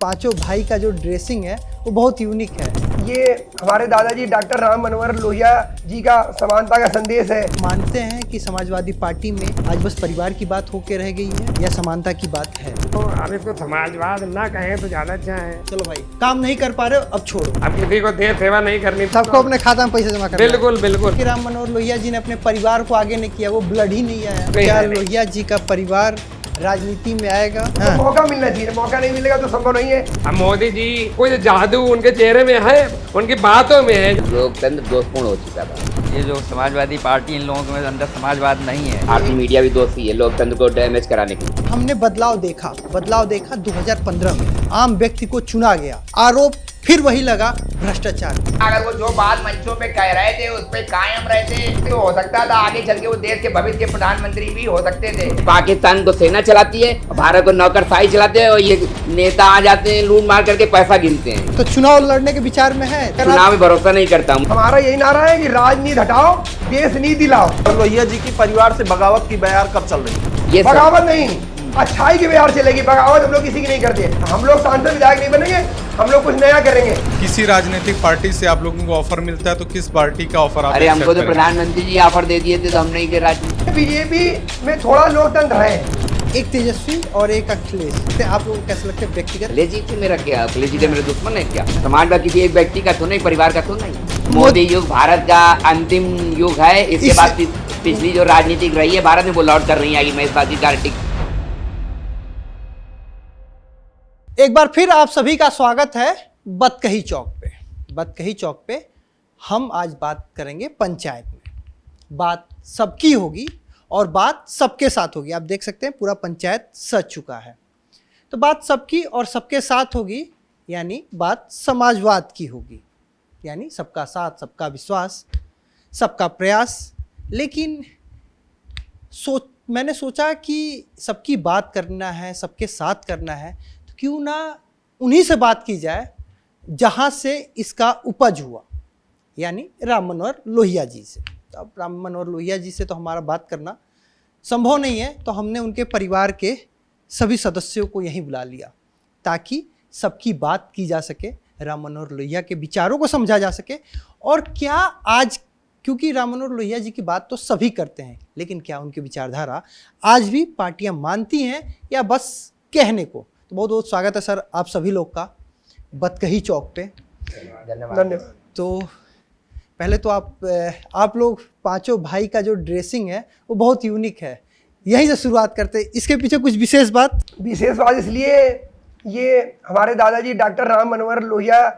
पांचों भाई का जो ड्रेसिंग है वो बहुत यूनिक है। ये हमारे दादाजी डॉक्टर राम मनोहर लोहिया जी का समानता का संदेश है। मानते हैं कि समाजवादी पार्टी में आज बस परिवार की बात होके रह गई है या समानता की बात है। तो अब इसको समाजवाद ना कहें तो ज्यादा अच्छा है। चलो भाई, काम नहीं कर पा रहे हो अब छोड़ो। अब किसी को देश सेवा नहीं करनी, सबको अपने खाता में पैसे जमा करना है। बिल्कुल बिल्कुल। कि राम मनोहर लोहिया जी ने अपने परिवार को आगे नहीं किया, वो ब्लड ही नहीं आया। नहीं, क्या नहीं। लोहिया जी का परिवार राजनीति में आएगा? तो मौका मिलना चाहिए, मौका नहीं मिलेगा तो संभव नहीं है। अब मोदी जी कोई जादू उनके चेहरे में है, उनकी बातों में है। लोकतंत्र दोषपूर्ण हो चुका था। ये जो समाजवादी पार्टी, इन लोगों के अंदर समाजवाद नहीं है। भारतीय मीडिया भी दोषी है लोकतंत्र को डैमेज कराने के लिए। हमने बदलाव देखा 2015 में आम व्यक्ति को चुना गया, आरोप फिर वही लगा, भ्रष्टाचार। अगर वो जो बात मंचों पे कह रहे थे उस पे कायम रहते तो हो सकता था आगे चल के वो देश के भविष्य के प्रधानमंत्री भी हो सकते थे। पाकिस्तान को सेना चलाती है, भारत को नौकरशाही चलाते हैं और ये नेता आ जाते हैं लूट मार करके पैसा गिनते हैं। तो चुनाव लड़ने के विचार में है? चुनाव में भरोसा नहीं करता हूँ। हमारा यही नारा है कि राजनीति हटाओ, देश नीति लाओ। लोहिया जी की परिवार से बगावत की बयार कब चल रही है? ये सब बगावत नहीं, अच्छाई के बिहार चलेगी। बगावत हम लोग किसी की नहीं करते। हम लोग सांसद विधायक नहीं बनेंगे, हम लोग कुछ नया करेंगे। किसी राजनीतिक पार्टी से आप लोगों को ऑफर मिलता है तो किस पार्टी का ऑफर आप अरे हमको accept तो करेंगे? प्रधानमंत्री जी ऑफर दे दिए थे तो हम नहीं के राजनीति। बीजेपी में थोड़ा लोकतंत्र है। एक तेजस्वी और एक अखिलेश, तो आप लोगों को कैसे लगता है व्यक्तिगत? अखिलेश जी से मेरा क्या, अखिलेश जी तो मेरे दुश्मन है क्या? समाज का किसी एक व्यक्ति का तो नहीं, परिवार का तो नहीं। मोदी युग भारत का अंतिम युग है। इसके बाद पिछली जो राजनीतिक रही है भारत में वो लौट कर नहीं आएगी। मैं इस बात की गारंटी। एक बार फिर आप सभी का स्वागत है बतकही चौक पे। बतकही चौक पे हम आज बात करेंगे पंचायत में। बात सबकी होगी और बात सबके साथ होगी। आप देख सकते हैं पूरा पंचायत सज चुका है। तो बात सबकी और सबके साथ होगी, यानी बात समाजवाद की होगी, यानी सबका साथ, सबका विश्वास, सबका प्रयास। लेकिन मैंने सोचा कि सबकी बात करना है, सबके साथ करना है, तो क्यों ना उन्हीं से बात की जाए जहाँ से इसका उपज हुआ, यानी राम मनोहर लोहिया जी से। तो अब राम मनोहर लोहिया जी से तो हमारा बात करना संभव नहीं है, तो हमने उनके परिवार के सभी सदस्यों को यहीं बुला लिया ताकि सबकी बात की जा सके, राम मनोहर लोहिया के विचारों को समझा जा सके। और क्या आज, क्योंकि राम मनोहर लोहिया जी की बात तो सभी करते हैं, लेकिन क्या उनकी विचारधारा आज भी पार्टियां मानती हैं या बस कहने को? तो बहुत बहुत स्वागत है सर आप सभी लोग का बतकही चौक पे। धन्यवाद। तो पहले तो आप लोग पांचों भाई का जो ड्रेसिंग है वो बहुत यूनिक है, यहीं से शुरुआत करते हैं। इसके पीछे कुछ विशेष बात? विशेष बात इसलिए, ये हमारे दादाजी डॉक्टर राम मनोहर लोहिया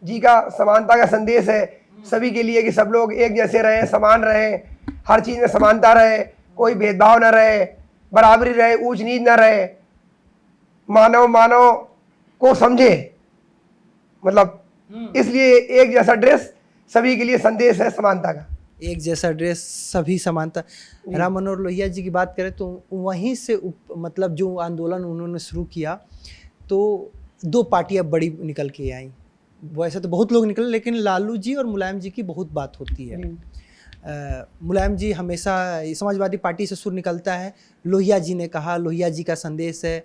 जी का समानता का संदेश है सभी के लिए कि सब लोग एक जैसे रहें, समान रहें, हर चीज़ में समानता रहे, कोई भेदभाव न रहे, बराबरी रहे, ऊंच नीच न रहे, मानव को समझे। मतलब इसलिए एक जैसा ड्रेस सभी के लिए संदेश है समानता का। एक जैसा ड्रेस, सभी समानता। राम मनोहर लोहिया जी की बात करें तो वहीं से मतलब जो आंदोलन उन्होंने शुरू किया तो दो पार्टियां बड़ी निकल के आई। वैसे तो बहुत लोग निकले, लेकिन लालू जी और मुलायम जी की बहुत बात होती है। मुलायम जी हमेशा समाजवादी पार्टी से सुर निकलता है, लोहिया जी ने कहा, लोहिया जी का संदेश है।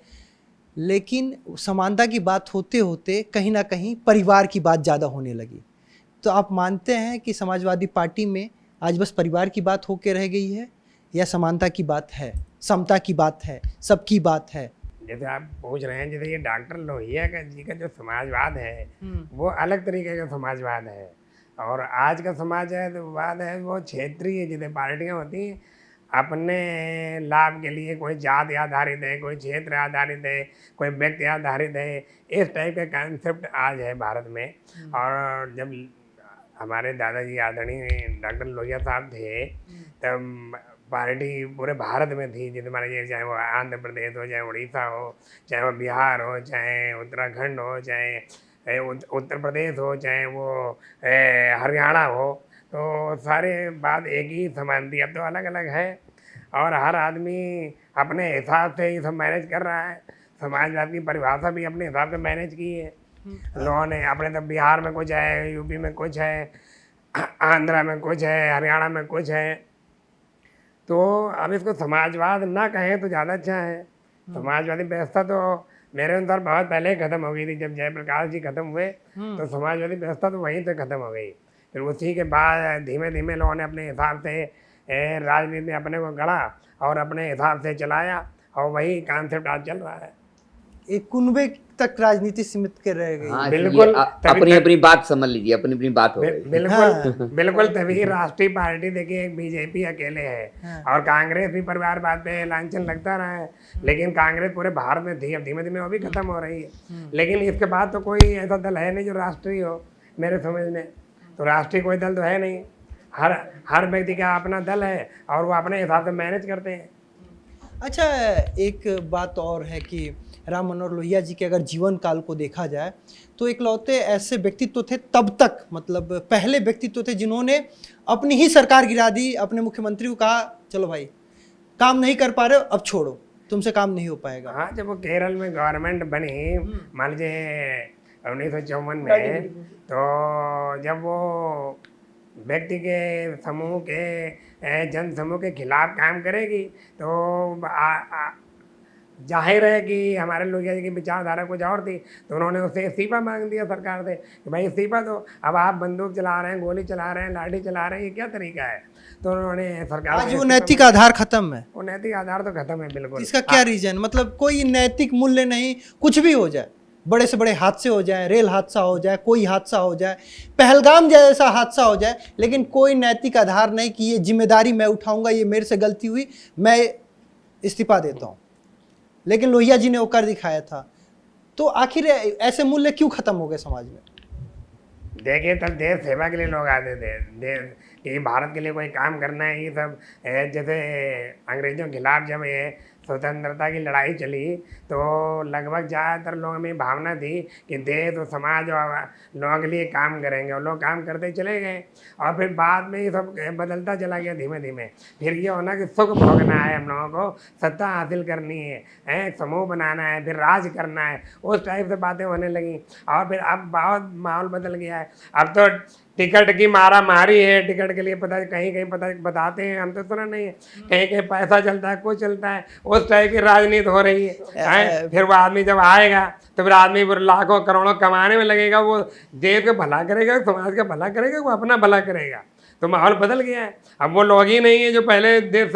लेकिन समानता की बात होते होते कहीं ना कहीं परिवार की बात ज़्यादा होने लगी। तो आप मानते हैं कि समाजवादी पार्टी में आज बस परिवार की बात होके रह गई है या समानता की बात है, समता की बात है, सबकी बात है? जैसे आप पूछ रहे हैं, जैसे ये डॉक्टर लोहिया का जी का जो समाजवाद है वो अलग तरीके का समाजवाद है। और आज का समाजवाद है वो क्षेत्रीय, जैसे पार्टियां होती हैं अपने लाभ के लिए, कोई जाति आधारित है, कोई क्षेत्र आधारित है, कोई व्यक्ति आधारित है। इस टाइप का कॉन्सेप्ट आज है भारत में। और जब हमारे दादाजी आदरणीय डॉक्टर लोहिया साहब थे तब पार्टी पूरे भारत में थी। जैसे मान लीजिए चाहे वो आंध्र प्रदेश हो, चाहे उड़ीसा हो, चाहे वो बिहार हो, चाहे उत्तराखंड हो, चाहे उत्तर प्रदेश हो, चाहे वो हरियाणा हो, तो सारे बात एक ही समान थी। अब तो अलग अलग है और हर आदमी अपने हिसाब से ये सब मैनेज कर रहा है। समाजवाद की परिभाषा भी अपने हिसाब से मैनेज की है लोगों ने। अपने तो बिहार में कुछ है, यूपी में कुछ है, आंध्रा में कुछ है, हरियाणा में कुछ है। तो अब इसको समाजवाद ना कहें तो ज़्यादा अच्छा है। समाजवादी व्यवस्था तो मेरे अनुसार बहुत पहले ही खत्म हो गई थी। जब जयप्रकाश जी खत्म हुए तो समाजवादी व्यवस्था तो वहीं से खत्म हो गई। फिर उसी के बाद धीमे धीमे लोगों ने अपने हिसाब से राजनीति में अपने को गढ़ा और अपने हिसाब से चलाया, और वही कॉन्सेप्ट आज चल रहा है। एक कुनबे तक राजनीति सीमित कर रह गई। हाँ, बिल्कुल, इसलिए अपनी अपनी बात समझ लीजिए, अपनी अपनी बात हो गई। बिल्कुल बिल्कुल। तभी राष्ट्रीय पार्टी देखिए, एक बीजेपी अकेले है और कांग्रेस भी परिवारवाद पे लांछन लगता रहा है, लेकिन कांग्रेस पूरे भारत में थी, अब धीमे धीमे वो भी खत्म हो रही है। लेकिन इसके बाद तो कोई ऐसा दल है नहीं जो राष्ट्रीय हो मेरे समझ में। तो राष्ट्रीय कोई दल तो है नहीं, हर व्यक्ति का अपना दल है और वो अपने हिसाब से मैनेज करते हैं। अच्छा, एक बात और है कि राम मनोहर लोहिया जी के अगर जीवन काल को देखा जाए तो इकलौते ऐसे व्यक्तित्व थे तब तक, मतलब पहले व्यक्तित्व थे जिन्होंने अपनी ही सरकार गिरा दी, अपने मुख्यमंत्री को कहा चलो भाई काम नहीं कर पा रहे हो अब छोड़ो, तुमसे काम नहीं हो पाएगा। हाँ, जब वो केरल में गवर्नमेंट बनी मान लीजिए 1954 में, तो जब वो व्यक्ति के समूह के जन समूह के खिलाफ काम करेगी तो जाहिर है कि हमारे लोहिया जी की विचारधारा कुछ और थी, तो उन्होंने उससे इस्तीफा मांग दिया सरकार से कि भाई इस्तीफा दो, अब आप बंदूक चला रहे हैं, गोली चला रहे हैं, लाठी चला रहे हैं, ये क्या तरीका है। तो उन्होंने सरकार आज वो नैतिक आधार खत्म है। वो नैतिक आधार तो खत्म है बिल्कुल। इसका क्या रीजन, मतलब कोई नैतिक मूल्य नहीं, कुछ भी हो जाए, बड़े से बड़े हादसे हो जाए, रेल हादसा हो जाए, कोई हादसा हो जाए, पहलगाम जैसा हादसा हो जाए, लेकिन कोई नैतिक आधार नहीं कि ये जिम्मेदारी मैं उठाऊंगा, ये मेरे से गलती हुई, मैं इस्तीफा देता हूँ। लेकिन लोहिया जी ने वो कर दिखाया था। तो आखिर ऐसे मूल्य क्यों खत्म हो गए समाज में? देखिए, तब देश सेवा के लिए लोग आते थे, देश कि भारत के लिए कोई काम करना है, ये सब जैसे अंग्रेजों के खिलाफ जब ये स्वतंत्रता की लड़ाई चली तो लगभग ज़्यादातर लोगों में भावना थी कि देश और समाज और लोगों के लिए काम करेंगे, और लोग काम करते चले गए। और फिर बाद में ये सब बदलता चला गया धीमे धीमे। फिर ये होना कि सुख भोगना है, हम लोगों को सत्ता हासिल करनी है, समूह बनाना है, फिर राज करना है, उस टाइप से बातें होने लगी। और फिर अब बहुत माहौल बदल गया है। अब तो टिकट की मारा मारी है, टिकट के लिए पता कहीं कहीं पता बताते हैं, हम तो सुना नहीं है, कहीं कहीं पैसा चलता है, कुछ चलता है, उस टाइप की राजनीति हो रही है। फिर वो आदमी जब आएगा तो फिर आदमी लाखों करोड़ों कमाने में लगेगा, वो देश का भला करेगा, समाज का भला करेगा, वो अपना भला करेगा। तो माहौल बदल गया है। अब वो लोग ही नहीं है जो पहले देश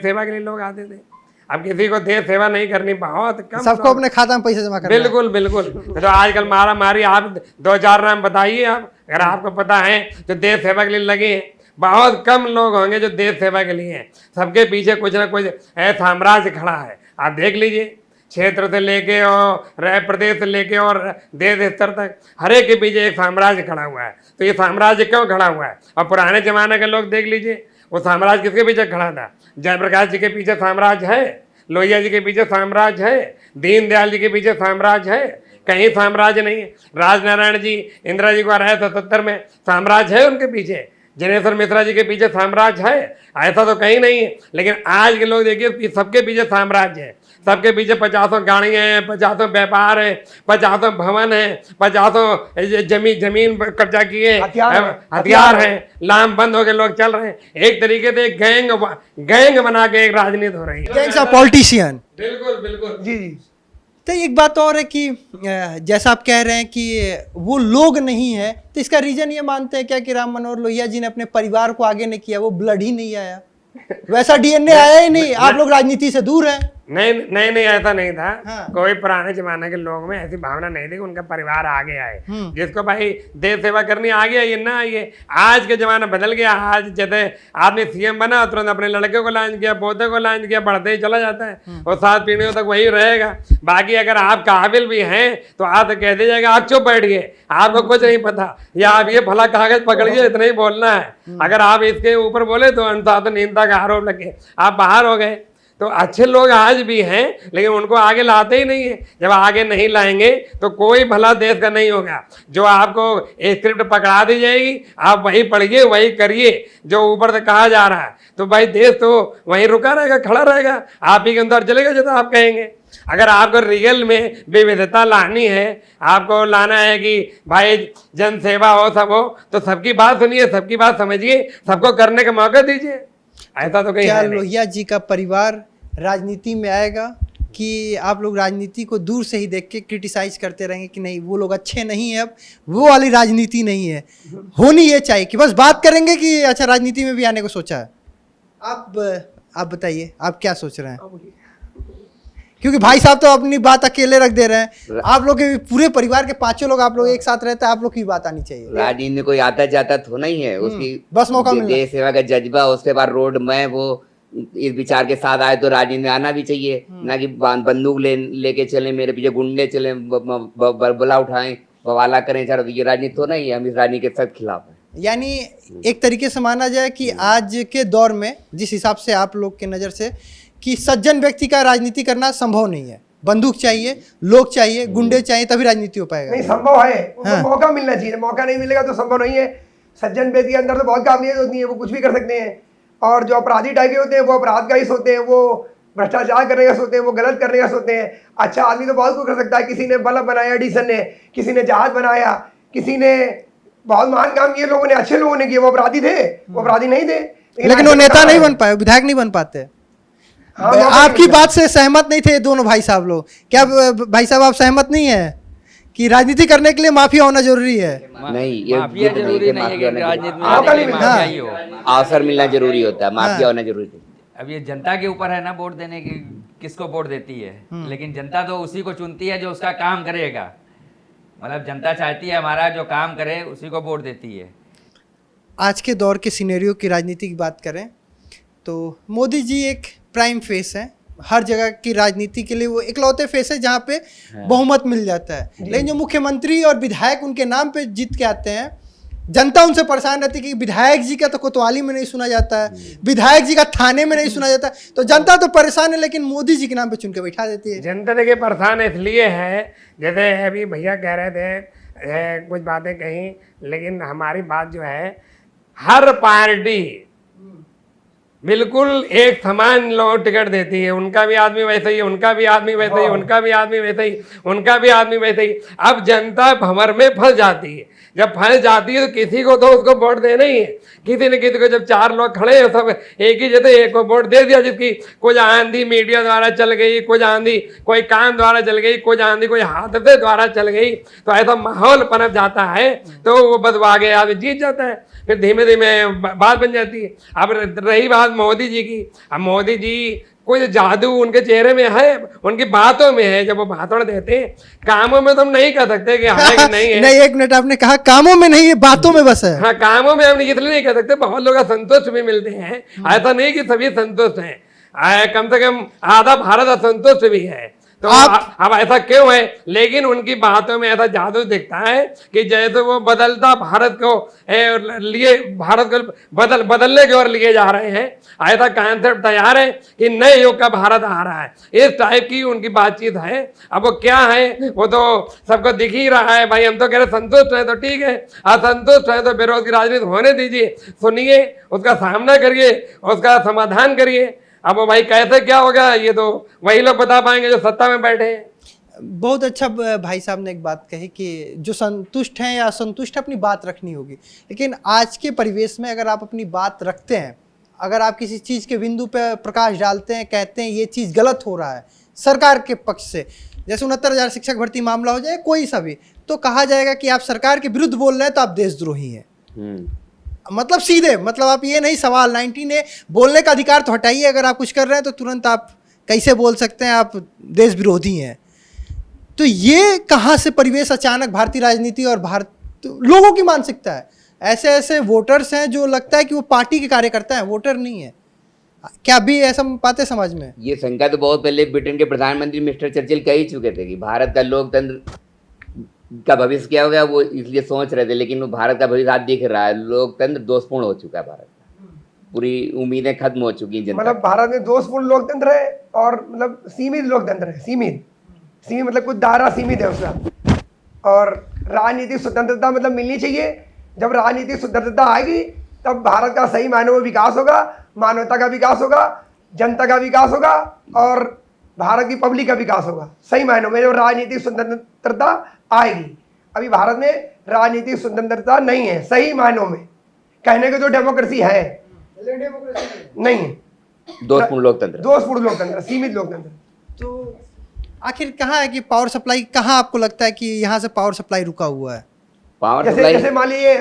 सेवा के लिए लोग आते थे। अब किसी को देश सेवा नहीं करनी, बहुत कम, सबको अपने खाता में पैसे जमा करना। बिल्कुल बिल्कुल। तो आजकल मारा मारी, आप 2-4 नाम बताइए, आप अगर आपको पता है जो देश सेवा के लिए लगे हैं। बहुत कम लोग होंगे जो देश सेवा के लिए हैं। सबके पीछे कुछ ना कुछ साम्राज्य खड़ा है। आप देख लीजिए, क्षेत्र से लेके और प्रदेश से लेके और देश स्तर तक हर एक के पीछे एक साम्राज्य खड़ा हुआ है। तो ये साम्राज्य क्यों खड़ा हुआ है? और पुराने जमाने के लोग देख लीजिए, वो साम्राज्य किसके पीछे खड़ा था? जयप्रकाश जी के पीछे साम्राज्य है, लोहिया जी के पीछे साम्राज्य है, दीनदयाल जी के पीछे साम्राज्य है, कहीं साम्राज्य नहीं है। राजनारायण जी इंदिरा जी को 1870 में साम्राज्य है उनके पीछे, जनेश्वर मिश्रा जी के पीछे साम्राज्य है, ऐसा तो कहीं नहीं है। लेकिन आज के लोग देखिए, सबके पीछे साम्राज्य है, सबके पीछे 50 गाड़ियाँ हैं, 50 व्यापार है, 50 भवन है, 50 जमीन कब्जा किए, हथियार हैं, लाम बंद होकर लोग चल रहे हैं। एक तरीके से गैंग बना के एक राजनीति हो रही है, गैंग्स ऑफ पॉलिटिशियन। बिल्कुल बिल्कुल। जी जी। तो एक बात और है कि जैसा आप कह रहे हैं कि वो लोग नहीं है, तो इसका रीजन ये मानते हैं क्या कि राम मनोहर लोहिया जी ने अपने परिवार को आगे नहीं किया, वो ब्लड ही नहीं आया, वैसा डीएनए आया ही नहीं, आप लोग राजनीति से दूर हैं? नहीं ऐसा नहीं था। हाँ। कोई पुराने जमाने के लोगों में ऐसी भावना नहीं थी कि उनका परिवार आगे आए, जिसको भाई देश सेवा करनी आगे आइए ना आइए। आज के जमाना बदल गया। आज जैसे आदमी सीएम बना तुरंत अपने लड़के को लॉन्च किया, पोते को लॉन्च किया, बढ़ते ही चला जाता है और 7 पीढ़ियों तक वही रहेगा। बाकी अगर आप काबिल भी हैं तो आप कह दीजिएगा आप चुप बैठिए, आपको कुछ नहीं पता, या आप ये भला कागज पकड़िए, इतना ही बोलना है। अगर आप इसके ऊपर बोले तो अनुशासनहीनता का आरोप लगे, आप बाहर हो गए। तो अच्छे लोग आज भी हैं, लेकिन उनको आगे लाते ही नहीं है। जब आगे नहीं लाएंगे तो कोई भला देश का नहीं होगा। जो आपको स्क्रिप्ट पकड़ा दी जाएगी, आप वही पढ़िए, वही करिए जो ऊपर से कहा जा रहा है, तो भाई देश तो वहीं रुका रहेगा, खड़ा रहेगा, आप ही के अंदर चलेगा जैसा आप कहेंगे। अगर आपको रियल में विविधता लानी है, आपको लाना है कि भाई जन सेवा हो, सब हो, तो सबकी बात सुनिए, सबकी बात समझिए, सबको करने का मौका दीजिए। ऐसा तो कहीं क्या है नहीं। लोहिया जी का परिवार राजनीति में आएगा कि आप लोग राजनीति को दूर से ही देख के क्रिटिसाइज करते रहेंगे कि नहीं वो लोग अच्छे नहीं है, अब वो वाली राजनीति नहीं है, होनी ये चाहिए कि बस बात करेंगे कि अच्छा राजनीति में भी आने को सोचा है। आप बताइए आप क्या सोच रहे हैं, क्योंकि भाई साहब तो अपनी बात अकेले रख दे रहे हैं, आप लोग के पूरे परिवार के 5 लोग आप लोग एक साथ रहते हैं, आप लोग की बात आनी चाहिए। राजनीति में कोई आता जाता तो नहीं है, उसकी बस मौका मिलना। देश सेवा का जज्बा, उसके बाद रोड में वो इस विचार के साथ आए तो राजनीति में आना भी चाहिए, ना कि बंदूक लेके चले, मेरे पीछे गुंडे चले, बला उठाएं, बवाला करें, तो ये राजनीति तो नहीं है, हम इस राजनीति के सब खिलाफ हैं। यानी एक तरीके से माना जाए कि आज के दौर में जिस हिसाब से आप लोग के नज़र से कि सज्जन व्यक्ति का राजनीति करना संभव नहीं है, बंदूक चाहिए, लोग चाहिए, गुंडे चाहिए, तभी राजनीति हो पाएगा। नहीं संभव है, उनको मौका मिलना चाहिए, मौका नहीं मिलेगा तो संभव नहीं है। सज्जन व्यक्ति के अंदर तो बहुत काबिलियत होती है, वो कुछ भी कर सकते हैं, और जो अपराधी टाइप के होते हैं वो अपराध का ही सोचते हैं, वो भ्रष्टाचार करने का सोचते हैं, वो गलत करने का सोचते हैं। अच्छा आदमी तो बहुत कुछ कर सकता है, किसी ने बल्ब बनाया एडिसन ने, किसी ने जहाज बनाया, किसी ने बहुत महान काम किए, लोगों ने, अच्छे लोगों ने किए, वो अपराधी थे, वो अपराधी नहीं थे, लेकिन वो नेता नहीं बन पाए, विधायक नहीं बन पाते। हाँ, आपकी बात से सहमत नहीं थे दोनों भाई साहब लोग, क्या भाई साहब आप सहमत नहीं है कि राजनीति करने के लिए माफिया होना जरूरी है? नहीं, ये माफिया जरूरी नहीं है कि राजनीति में मौका नहीं मिलता। माफिया ही हो। अवसर मिलना जरूरी होता है, माफिया होना जरूरी नहीं। अब ये जनता के ऊपर है ना वोट देने की, किसको वोट देती है, लेकिन जनता तो उसी को चुनती है जो उसका काम करेगा। मतलब जनता चाहती है हमारा जो काम करे उसी को वोट देती है। आज के दौर के सिनेरियो की राजनीति की बात करें तो मोदी जी एक प्राइम फेस है, हर जगह की राजनीति के लिए वो इकलौते फेस है जहाँ पे बहुमत मिल जाता है। लेकिन जो मुख्यमंत्री और विधायक उनके नाम पे जीत के आते हैं, जनता उनसे परेशान रहती है कि विधायक जी का तो कोतवाली में नहीं सुना जाता है, विधायक जी का थाने में नहीं सुना जाता, तो जनता तो परेशान है, लेकिन मोदी जी के नाम पे चुन के बैठा देती है। जनता देखिए परेशान इसलिए है, जैसे अभी भैया कह रहे थे कुछ बातें कहीं, लेकिन हमारी बात जो है, हर पार्टी बिल्कुल एक समान लोग टिकट देती है, उनका भी आदमी वैसे ही, उनका भी आदमी वैसे ही, उनका भी आदमी वैसे ही, उनका भी आदमी वैसे ही। अब जनता भंवर में फंस जाती है, जब फंस जाती है तो किसी को तो उसको वोट देना ही है, किसी न किसी को। जब 4 लोग खड़े हैं सब एक ही जैसे एक को वोट दे दिया, जिसकी कुछ आंधी मीडिया द्वारा चल गई, कुछ आंधी कोई कान द्वारा चल गई, कुछ आंधी कोई हादसे द्वारा चल गई, तो ऐसा माहौल पनप जाता है, तो वो बस आगे आदमी जीत जाता है, फिर धीमे धीमे बात बन जाती है। अब रही बात मोदी जी की, अब मोदी जी कोई जादू उनके चेहरे में है, उनकी बातों में है, जब वो भाषण देते हैं, कामों में तो हम नहीं कह सकते कि है कि नहीं है। नहीं, एक मिनट, आपने कहा कामों में नहीं है, बातों में बस है। हाँ, कामों में हम इसलिए नहीं कह सकते, बहुत लोग असंतुष्ट भी मिलते हैं, ऐसा नहीं कि सभी संतुष्ट हैं, कम से कम आधा भारत असंतुष्ट भी है। तो अब ऐसा क्यों है? लेकिन उनकी बातों में ऐसा जादू दिखता है कि जैसे वो बदलता भारत को लिए, भारत को बदलने की ओर लिए जा रहे हैं, ऐसा कॉन्सेप्ट तैयार है कि नए युग का भारत आ रहा है, इस टाइप की उनकी बातचीत है। अब वो क्या है वो तो सबको दिख ही रहा है। भाई हम तो कह रहे संतुष्ट है तो ठीक है, असंतुष्ट है तो बेरोजगारी राजनीति होने दीजिए, सुनिए, उसका सामना करिए, उसका समाधान करिए। अब वो भाई कैसे क्या होगा ये तो वही लोग बता पाएंगे जो सत्ता में बैठे हैं। बहुत अच्छा भाई साहब ने एक बात कही कि जो संतुष्ट हैं या असंतुष्ट अपनी बात रखनी होगी, लेकिन आज के परिवेश में अगर आप अपनी बात रखते हैं, अगर आप किसी चीज़ के बिंदु पर प्रकाश डालते हैं, कहते हैं ये चीज़ गलत हो रहा है सरकार के पक्ष से, जैसे 69,000 शिक्षक भर्ती मामला हो जाए कोई सा भी, तो कहा जाएगा कि आप सरकार के विरुद्ध बोल रहे हैं तो आप देशद्रोही हैं। मतलब सीधे, मतलब आप ये नहीं, सवाल 19 ए बोलने का अधिकार तो हटाइए, अगर आप कुछ कर रहे हैं तो तुरंत आप कैसे बोल सकते हैं आप देश विरोधी हैं। तो ये कहाँ से परिवेश अचानक भारतीय राजनीति और लोगों की मानसिकता है। ऐसे ऐसे वोटर्स हैं जो लगता है कि वो पार्टी के कार्यकर्ता हैं, वोटर नहीं है। क्या अभी ऐसा पाते समझ में? ये शंका तो बहुत पहले ब्रिटेन के प्रधानमंत्री मिस्टर चर्चिल कह ही चुके थे कि भारत का लोकतंत्र का भविष्य क्या होगा, वो इसलिए सोच रहे थे, लेकिन वो भारत का भविष्य आज दिख रहा है। लोकतंत्र दोषपूर्ण हो चुका है, भारत का पूरी उम्मीदें खत्म हो चुकी हैं। मतलब भारत में दोषपूर्ण लोकतंत्र है और मतलब सीमित लोकतंत्र है, सीमित मतलब कुछ दायरा सीमित है उसका। और राजनीतिक स्वतंत्रता मतलब मिलनी चाहिए। जब राजनीतिक स्वतंत्रता आएगी तब भारत का सही मायनों में विकास होगा, मानवता का विकास होगा, जनता का विकास होगा और भारत की पब्लिक का विकास होगा सही मायनों में, जब राजनीतिक स्वतंत्रता आएगी। अभी भारत में राजनीतिक स्वतंत्रता नहीं है सही मायनों में, कहने को तो डेमोक्रेसी है, नहीं है, दोषपूर्ण लोकतंत्र, दोषपूर्ण लोकतंत्र, सीमित लोकतंत्र। तो आखिर कहाँ है कि पावर सप्लाई, कहाँ आपको लगता है कि यहाँ से पावर सप्लाई रुका हुआ है? पावर जैसे सप्लाई जैसे मान लीजिए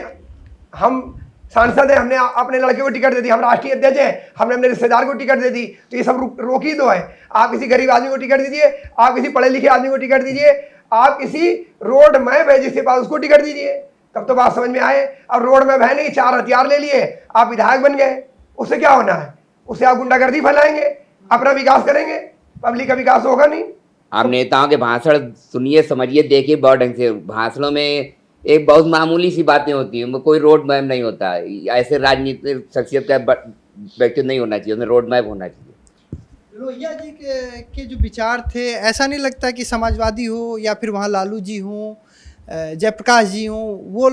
हम सांसद हैं, हमने अपने लड़के को टिकट दे दी, हम राष्ट्रीय अध्यक्ष हैं, हमने अपने रिश्तेदार को टिकट दे दी, तो ये सब रोकी तो है। आप किसी गरीब आदमी को टिकट दीजिए, आप किसी पढ़े लिखे आदमी को टिकट दीजिए, आप किसी रोड मैप है जिसके पास उसको टिकट दीजिए, तब तो बात समझ में आए। अब रोड मैप है नहीं, 4 हथियार ले लिए, आप विधायक बन गए, उससे क्या होना है? उससे आप गुंडागर्दी फैलाएंगे, अपना विकास करेंगे, पब्लिक का विकास होगा नहीं। आप नेताओं के भाषण सुनिए, समझिए, देखिए बहुत ढंग से। भाषणों में एक बहुत मामूली सी बातें होती हैं, कोई रोड मैप नहीं होता। ऐसे राजनीतिक शख्सियत का व्यक्तित्व नहीं होना चाहिए, उसमें रोड मैप होना चाहिए। लोहिया जी के जो विचार थे, ऐसा नहीं लगता कि समाजवादी हो या फिर वहाँ लालू जी हों, जयप्रकाश जी हों, वो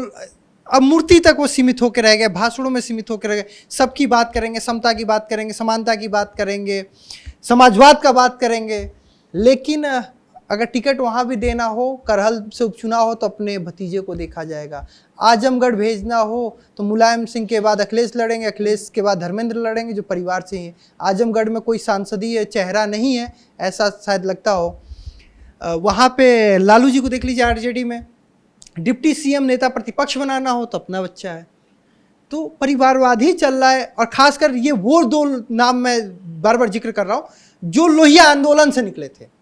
अब मूर्ति तक वो सीमित होकर रह गए, भाषणों में सीमित होकर रह गए। सबकी बात करेंगे, समता की बात करेंगे, समानता की बात करेंगे, समाजवाद का बात करेंगे, लेकिन अगर टिकट वहाँ भी देना हो, करहल से उपचुनाव हो तो अपने भतीजे को देखा जाएगा। आजमगढ़ भेजना हो तो मुलायम सिंह के बाद अखिलेश लड़ेंगे, अखिलेश के बाद धर्मेंद्र लड़ेंगे जो परिवार से ही हैं। आजमगढ़ में कोई सांसदीय चेहरा नहीं है, ऐसा शायद लगता हो। वहाँ पे लालू जी को देख लीजिए, आरजेडी में डिप्टी सीएम नेता प्रतिपक्ष बनाना हो तो अपना बच्चा है। तो परिवारवाद ही चल रहा है। और खासकर ये वो 2 नाम मैं बार बार जिक्र कर रहा हूँ जो लोहिया आंदोलन से निकले थे।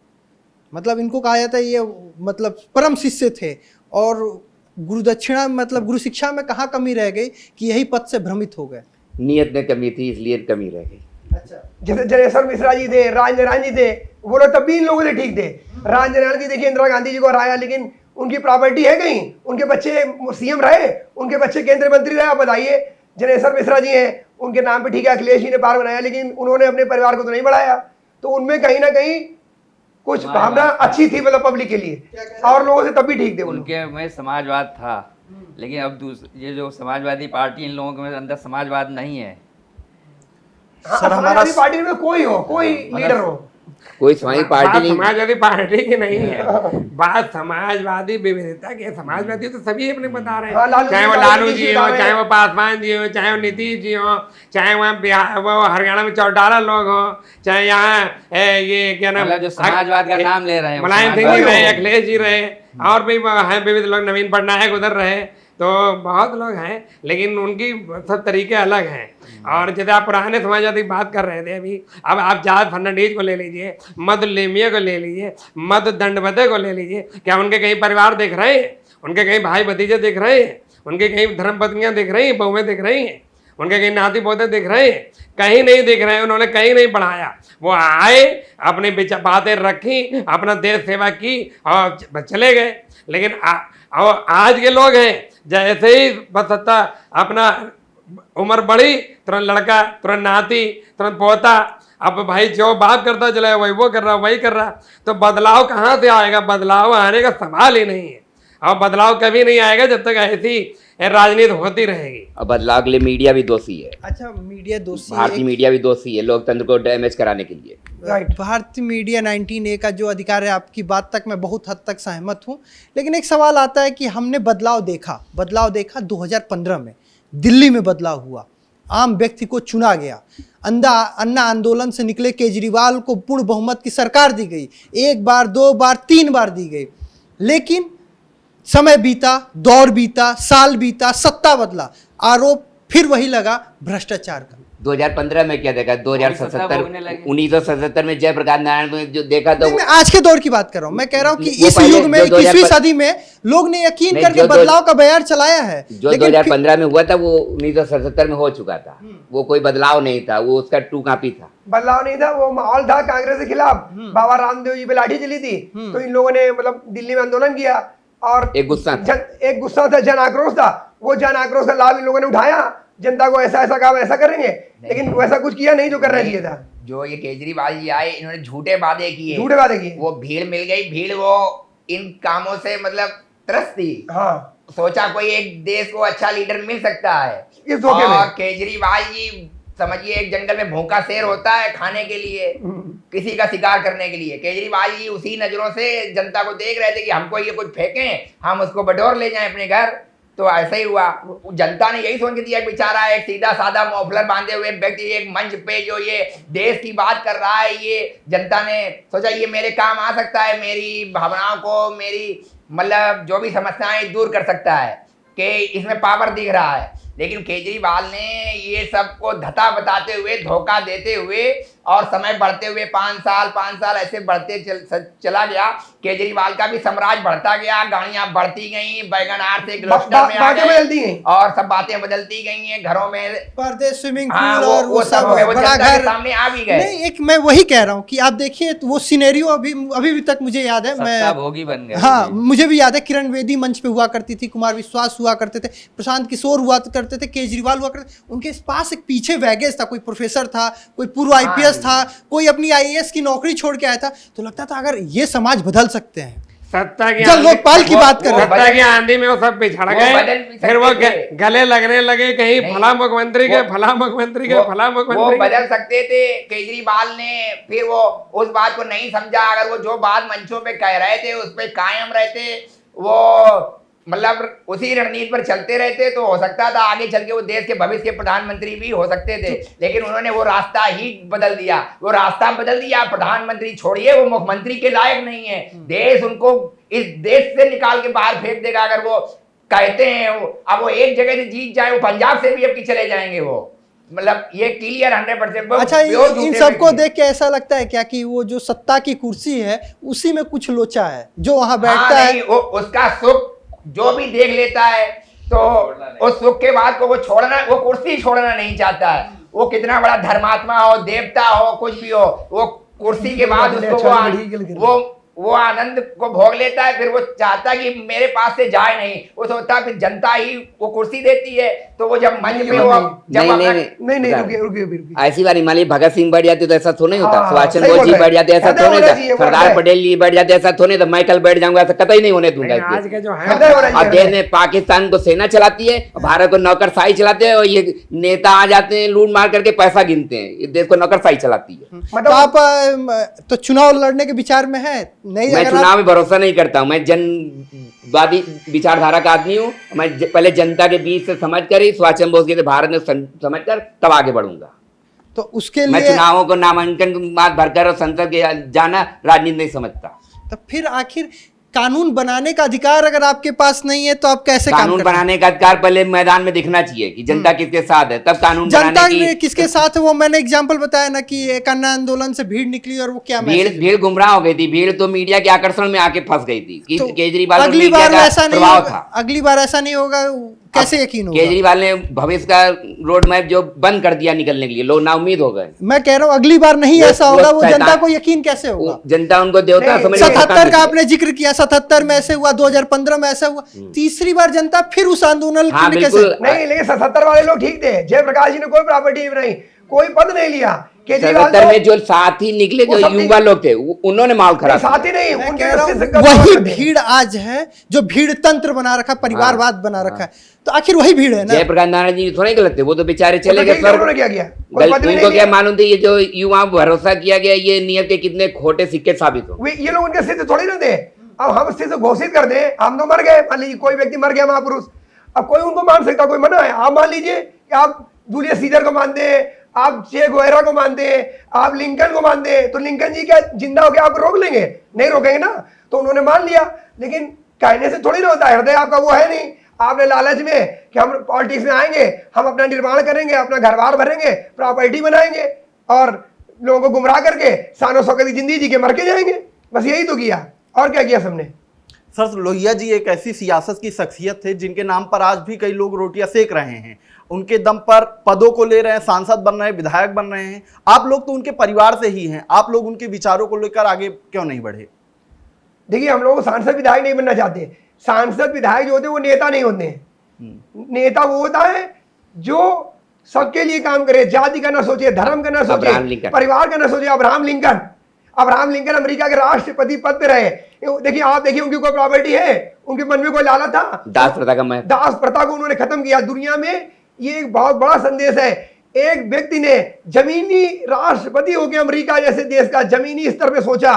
मतलब इनको कहा जाता है ये मतलब परम शिष्य थे, और गुरु दक्षिणा मतलब गुरु शिक्षा में कहाँ कमी रह गई कि यही पद से भ्रमित हो गए। नियत में कमी थी, इसलिए कमी रह गई। अच्छा, जैसे जनेश्वर मिश्रा जी थे, राजनारायण जी थे, वो लोग तब भी इन लोगों से ठीक थे। राजनारायण जी देखिए इंदिरा गांधी जी को हराया, लेकिन उनकी प्रॉपर्टी है कहीं, उनके बच्चे सीएम रहे, उनके बच्चे केंद्रीय मंत्री रहे। आप बताइए, जनेश्वर मिश्रा जी हैं, उनके नाम पे ठीक है अखिलेश जी ने पार्क बनाया, लेकिन उन्होंने अपने परिवार को तो नहीं बढ़ाया। तो उनमें कहीं ना कहीं कुछ भावना अच्छी थी, मतलब पब्लिक के लिए, और लोगों से तब भी ठीक थे। उनके में समाजवाद था, लेकिन अब ये जो समाजवादी पार्टी, इन लोगों के अंदर समाजवाद नहीं है। सर हमारी पार्टी में कोई हो, कोई लीडर हो, कोई समाजवादी पार्टी बात नहीं। समाजवादी पार्टी की नहीं है, बात समाजवादी विविधता की है। समाजवादी तो सभी अपने बता रहे हाँ, हैं, चाहे वो लालू जी हो, चाहे वो पासवान जी हो, चाहे वो नीतीश जी हो, चाहे वहाँ बिहार वो हरियाणा में 14 लोग हो, चाहे यहाँ ये क्या नाम, मतलब जो समाजवाद का नाम ले रहे हैं, मुलायम सिंह जी रहे, अखिलेश जी रहे, और भी हैं विविध लोग, नवीन पटनायक उधर रहे, तो बहुत लोग हैं, लेकिन उनकी सब तरीके अलग हैं। और जैसे आप पुराने समाजवादी की बात कर रहे थे अभी, अब आप जॉर्ज फर्नांडीज को ले लीजिए, मधु लेमिया को ले लीजिए, मधु दंडवते को ले लीजिए, क्या उनके कहीं परिवार दिख रहे हैं? उनके कहीं भाई भतीजे दिख रहे हैं? उनके कहीं धर्मपत्नियां दिख रही हैं, बहुएं दिख रही हैं? उनके कहीं नाती पोते दिख रहे हैं? कहीं नहीं दिख रहे हैं। उन्होंने कहीं नहीं बढ़ाया, वो आए, अपनी बातें रखी, अपना देश सेवा की और चले गए। लेकिन आज के लोग हैं, जैसे ही बस सत्ता अपना उम्र बढ़ी, तुरंत लड़का, तुरंत नाती, तुरंत पोता, अब भाई जो बाप करता चला वही वो कर रहा, वही कर रहा। तो बदलाव कहाँ से आएगा? बदलाव आने का सवाल ही नहीं है, और बदलाव कभी नहीं आएगा जब तक ऐसी राजनीति होती रहेगी। और बदलाव के लिए मीडिया भी दोषी है। अच्छा, मीडिया दोषी, भारतीय मीडिया भी दोषी है लोकतंत्र को डैमेज कराने के लिए। भारतीय मीडिया 19A का जो अधिकार है, आपकी बात तक मैं बहुत हद तक सहमत हूँ। लेकिन एक सवाल आता है कि हमने बदलाव देखा 2015 में दिल्ली में बदलाव हुआ, आम व्यक्ति को चुना गया, अन्ना आंदोलन से निकले केजरीवाल को पूर्ण बहुमत की सरकार दी गई, 1 बार 2 बार 3 बार दी गई। लेकिन समय बीता, दौर बीता, साल बीता, सत्ता बदला, आरोप फिर वही लगा भ्रष्टाचार का। 2015 में क्या देखा? 1977 में जयप्रकाश नारायण को जो देखा तो मैं आज के दौर की बात कर रहा हूँ। मैं कह रहा हूँ कि इस युग में 21वीं सदी में लोग ने यकीन करके बदलाव का बयार चलाया है। जो 2015 में हुआ था वो 1977 में हो चुका था। वो कोई बदलाव नहीं था, वो उसका 2 कॉपी था। बदलाव नहीं था, वो माहौल था कांग्रेस के खिलाफ। बाबा रामदेव जी पे लाठी चली थी, तो इन लोगों ने मतलब दिल्ली में आंदोलन किया, और एक गुस्सा था, जन आक्रोश था। वो जन आक्रोश का लाभ इन लोगों ने उठाया, जनता को ऐसा ऐसा काम ऐसा करेंगे, लेकिन वैसा कुछ किया नहीं जो करना चाहिए था। जो ये केजरीवाल जी आए, इन्होंने झूठे वादे किए, झूठे वादे किए। वो भीड़ मिल गई, भीड़ वो इन कामों से मतलब त्रस्त थी। हाँ, सोचा कोई एक देश को अच्छा लीडर मिल सकता है, इस धोखे में। और केजरीवाल जी समझिए एक जंगल में भूखा शेर होता है खाने के लिए, किसी का शिकार करने के लिए। केजरीवाल जी उसी नजरों से जनता को देख रहे थे कि हमको ये कुछ फेंकें, हम उसको बटोर ले जाएं अपने घर। तो ऐसा ही हुआ। जनता ने यही सोच के दिया, बेचारा एक सीधा साधा मफलर बांधे हुए व्यक्ति एक मंच पे जो ये देश की बात कर रहा है, ये जनता ने सोचा ये मेरे काम आ सकता है, मेरी भावनाओं को, मेरी मतलब जो भी समस्याएं दूर कर सकता है, कि इसमें पावर दिख रहा है। लेकिन केजरीवाल ने ये सबको धता बताते हुए, धोखा देते हुए और समय बढ़ते हुए 5 साल ऐसे बढ़ते चला गया। केजरीवाल का भी साम्राज्य बढ़ता गया, गाड़ियां बढ़ती गई, बैगन आर से क्लस्टर में आ गए और सब बातें बदलती गई हैं, घरों में पर्दे, स्विमिंग हाँ, पूल और वो सब हो गए, वो बड़ा जनता के घर सामने आ भी गए। नहीं, एक मैं वही कह रहा हूँ कि आप देखिए तो वो सिनेरियो अभी भी तक मुझे याद है। सत्ता भोगी बन गए। हाँ, मुझे भी याद है किरण बेदी मंच पे हुआ करती थी, कुमार विश्वास हुआ करते थे, प्रशांत किशोर हुआ करते थे, केजरीवाल हुआ करते, उनके पास एक पीछे बैगेज था, कोई प्रोफेसर था, कोई पूर्व आईपीएस था, कोई अपनी आईएएस की नौकरी छोड़ के आया था। तो लगता था अगर ये समाज बदल सकते हैं। सत्ता की जब लोकपाल की बात कर रहे हैं, सत्ता की आंधी में वो सब पिछड़ गए, फिर वो गले लगने लगे, कहीं फला मुख्यमंत्री के, फला मुख्यमंत्री के, फला मुख्यमंत्री। वो बदल सकते थे। केजरीवाल ने फिर वो उस बात को नहीं समझा। अगर वो जो बात मंचों पे कह रहे थे उस पे कायम रहते, वो मतलब उसी रणनीति पर चलते रहते, तो हो सकता था आगे चल के वो देश के भविष्य के प्रधानमंत्री भी हो सकते थे। लेकिन उन्होंने वो रास्ता ही बदल दिया। वो रास्ता बदल दिया, प्रधानमंत्री छोड़िए, वो मुख्यमंत्री के लायक नहीं है। देश उनको इस देश से निकाल के बाहर फेंक देगा। अगर वो कहते हैं अब वो एक जगह से जीत जाए, वो पंजाब से भी अब की चले जाएंगे। वो मतलब ये क्लियर 100%। अच्छा, इन सबको देख के ऐसा लगता है क्या कि वो जो सत्ता की कुर्सी है उसी में कुछ लोचा है जो वहां बैठता है? वो उसका सुख जो भी देख लेता है, तो उस सुख के बाद को वो छोड़ना, वो कुर्सी छोड़ना नहीं चाहता है। वो कितना बड़ा धर्मात्मा हो, देवता हो, कुछ भी हो, वो कुर्सी के बाद उसको वो आनंद को भोग लेता है। फिर वो चाहता है कि मेरे पास से जाए नहीं, वो सोचता है फिर जनता ही वो कुर्सी देती है। तो वो जब मंच पे वो नहीं रुकिए ऐसी बार हिमालय भगत सिंह बढ़ जाते तो ऐसा तो नहीं होता, हाँ, सुभाष चंद्र सही बोस बोल जी रहे बढ़ जाते ऐसा हैं। तो नहीं होना था, चाहिए, सरदार होना पटेल जी बढ़ जाते ऐसा तो नहीं था, मैं कल बैठ जाऊंगा ऐसा कतई नहीं होने दूंगा। आज के जो है और देश में पाकिस्तान को सेना चलाती है, भारत को नौकरशाही चलाते हैं, और ये नेता आ जाते हैं लूट मार करके पैसा गिनते हैं। ये देश को नौकरशाही चलाती है। तो आप तो चुनाव लड़ने के विचार में है नहीं? मैं चुनाव में भरोसा नहीं करता हूँ। मैं जनवादी विचारधारा का आदमी हूँ। मैं पहले जनता के बीच से समझ कर ही, सुभाष चंद्र बोस के भारत में समझ कर तब आगे बढ़ूंगा। तो उसके मैं लिए चुनावों को नामांकन भरकर और संसद के जाना राजनीति नहीं समझता। तो फिर आखिर कानून बनाने का अधिकार अगर आपके पास नहीं है तो आप कैसे काम कानून करते हैं? बनाने का अधिकार पहले मैदान में दिखना चाहिए कि जनता किसके साथ है, तब कानून जनता बनाने की। किसके साथ है वो मैंने एग्जांपल बताया ना कि एक अन्ना आंदोलन से भीड़ निकली और वो क्या भीड़ गुमराह हो गई थी। भीड़ तो मीडिया के आकर्षण में आके फंस गई थी कि तो केजरीवाल पर अगली मीडिया बार का ऐसा नहीं प्रभाव होगा, था। अगली बार ऐसा नहीं होगा, कैसे यकीन होगा? केजरीवाल ने भविष्य का रोड मैप जो बंद कर दिया निकलने के लिए, लोग नाउम्मीद हो गए। मैं कह रहा हूँ अगली बार नहीं ऐसा होगा। वो शैतान- जनता को यकीन कैसे होगा? जनता उनको देवता समझ के 77 का आपने जिक्र किया, 77 में ऐसे हुआ, 2015 में ऐसा हुआ, तीसरी बार जनता फिर उस आंदोलन हाँ, के लिए बिल्कुल। कैसे? नहीं, लेकिन 77 वाले लोग ठीक थे। जयप्रकाश जी ने कोई प्रॉपर्टी नहीं, कोई पद नहीं लिया। केजरीवाल 77 में जो साथी निकले, जो युवा लोग थे, उन्होंने माहौल खराब किया। साथी नहीं, मैं उनके कह रहा रस्ते से हूं, कदम वही बढ़ते हैं। भीड़ आज है जो भीड़ तंत्र बना रखा, परिवारवाद बना रखा है। तो आखिर वही भीड़ है ना? जयप्रकाश नारायण जी थोड़े गलत थे, वो तो बेचारे तो चले गए ठीक है, उन्होंने क्या किया? कोई पद भी इनको नहीं क्या लिया। मालूम थी ये जो युवाओं पर भरोसा किया गया, ये नियत के कितने खोटे सिक्के साबित हो। ये लोग उनके सिर से थोड़ी ना थे। अब हम सिर से घोषित कर दें, हम तो मर गए, मान लीजिए कोई व्यक्ति मर गया महापुरुष, अब कोई उनको मान सकता, कोई मना है? आप मान लीजिए कि आप जूलियस सीजर को मानते हैं, आप चे गुवेरा को मानते हैं, आप लिंकन को मानते हैं, तो लिंकन जी क्या जिंदा हो गया आप रोक लेंगे? नहीं रोकेंगे ना। तो उन्होंने मान लिया, लेकिन कहने से थोड़ी ना होता है। हृदय आपका वो है नहीं। आपने लालच में कि हम पॉलिटिक्स में आएंगे, हम अपना निर्माण करेंगे, अपना घर बार भरेंगे, प्रॉपर्टी बनाएंगे और लोगों को गुमराह करके सानो शौकत की जिंदगी जी के मर के जाएंगे। बस यही तो किया, और क्या किया सबने? सर, लोहिया जी एक ऐसी सियासत की शख्सियत थे जिनके नाम पर आज भी कई लोग रोटियां सेक रहे हैं। उनके दम पर पदों को ले रहे हैं, सांसद बन रहे हैं, विधायक बन रहे हैं। आप लोग तो उनके परिवार से ही हैं, आप लोग उनके विचारों को लेकर आगे क्यों नहीं बढ़े? देखिए, हम लोग सांसद विधायक नहीं बनना चाहते। सांसद विधायक जो होते हैं वो नेता नहीं होते हैं। नेता वो होता है जो सबके लिए काम करे, जाति का ना सोचे, धर्म का ना सोचे, परिवार का ना सोचे। अब्राहम लिंकन अमेरिका के राष्ट्रपति पद पे रहे। देखिए, आप देखिए, उनकी कोई प्रॉपर्टी है? उनके मन में कोई लालच था? दास प्रथा को उन्होंने खत्म किया। दुनिया में ये एक बहुत बड़ा संदेश है। एक व्यक्ति ने जमीनी राष्ट्रपति होकर अमेरिका जैसे देश का जमीनी स्तर पे सोचा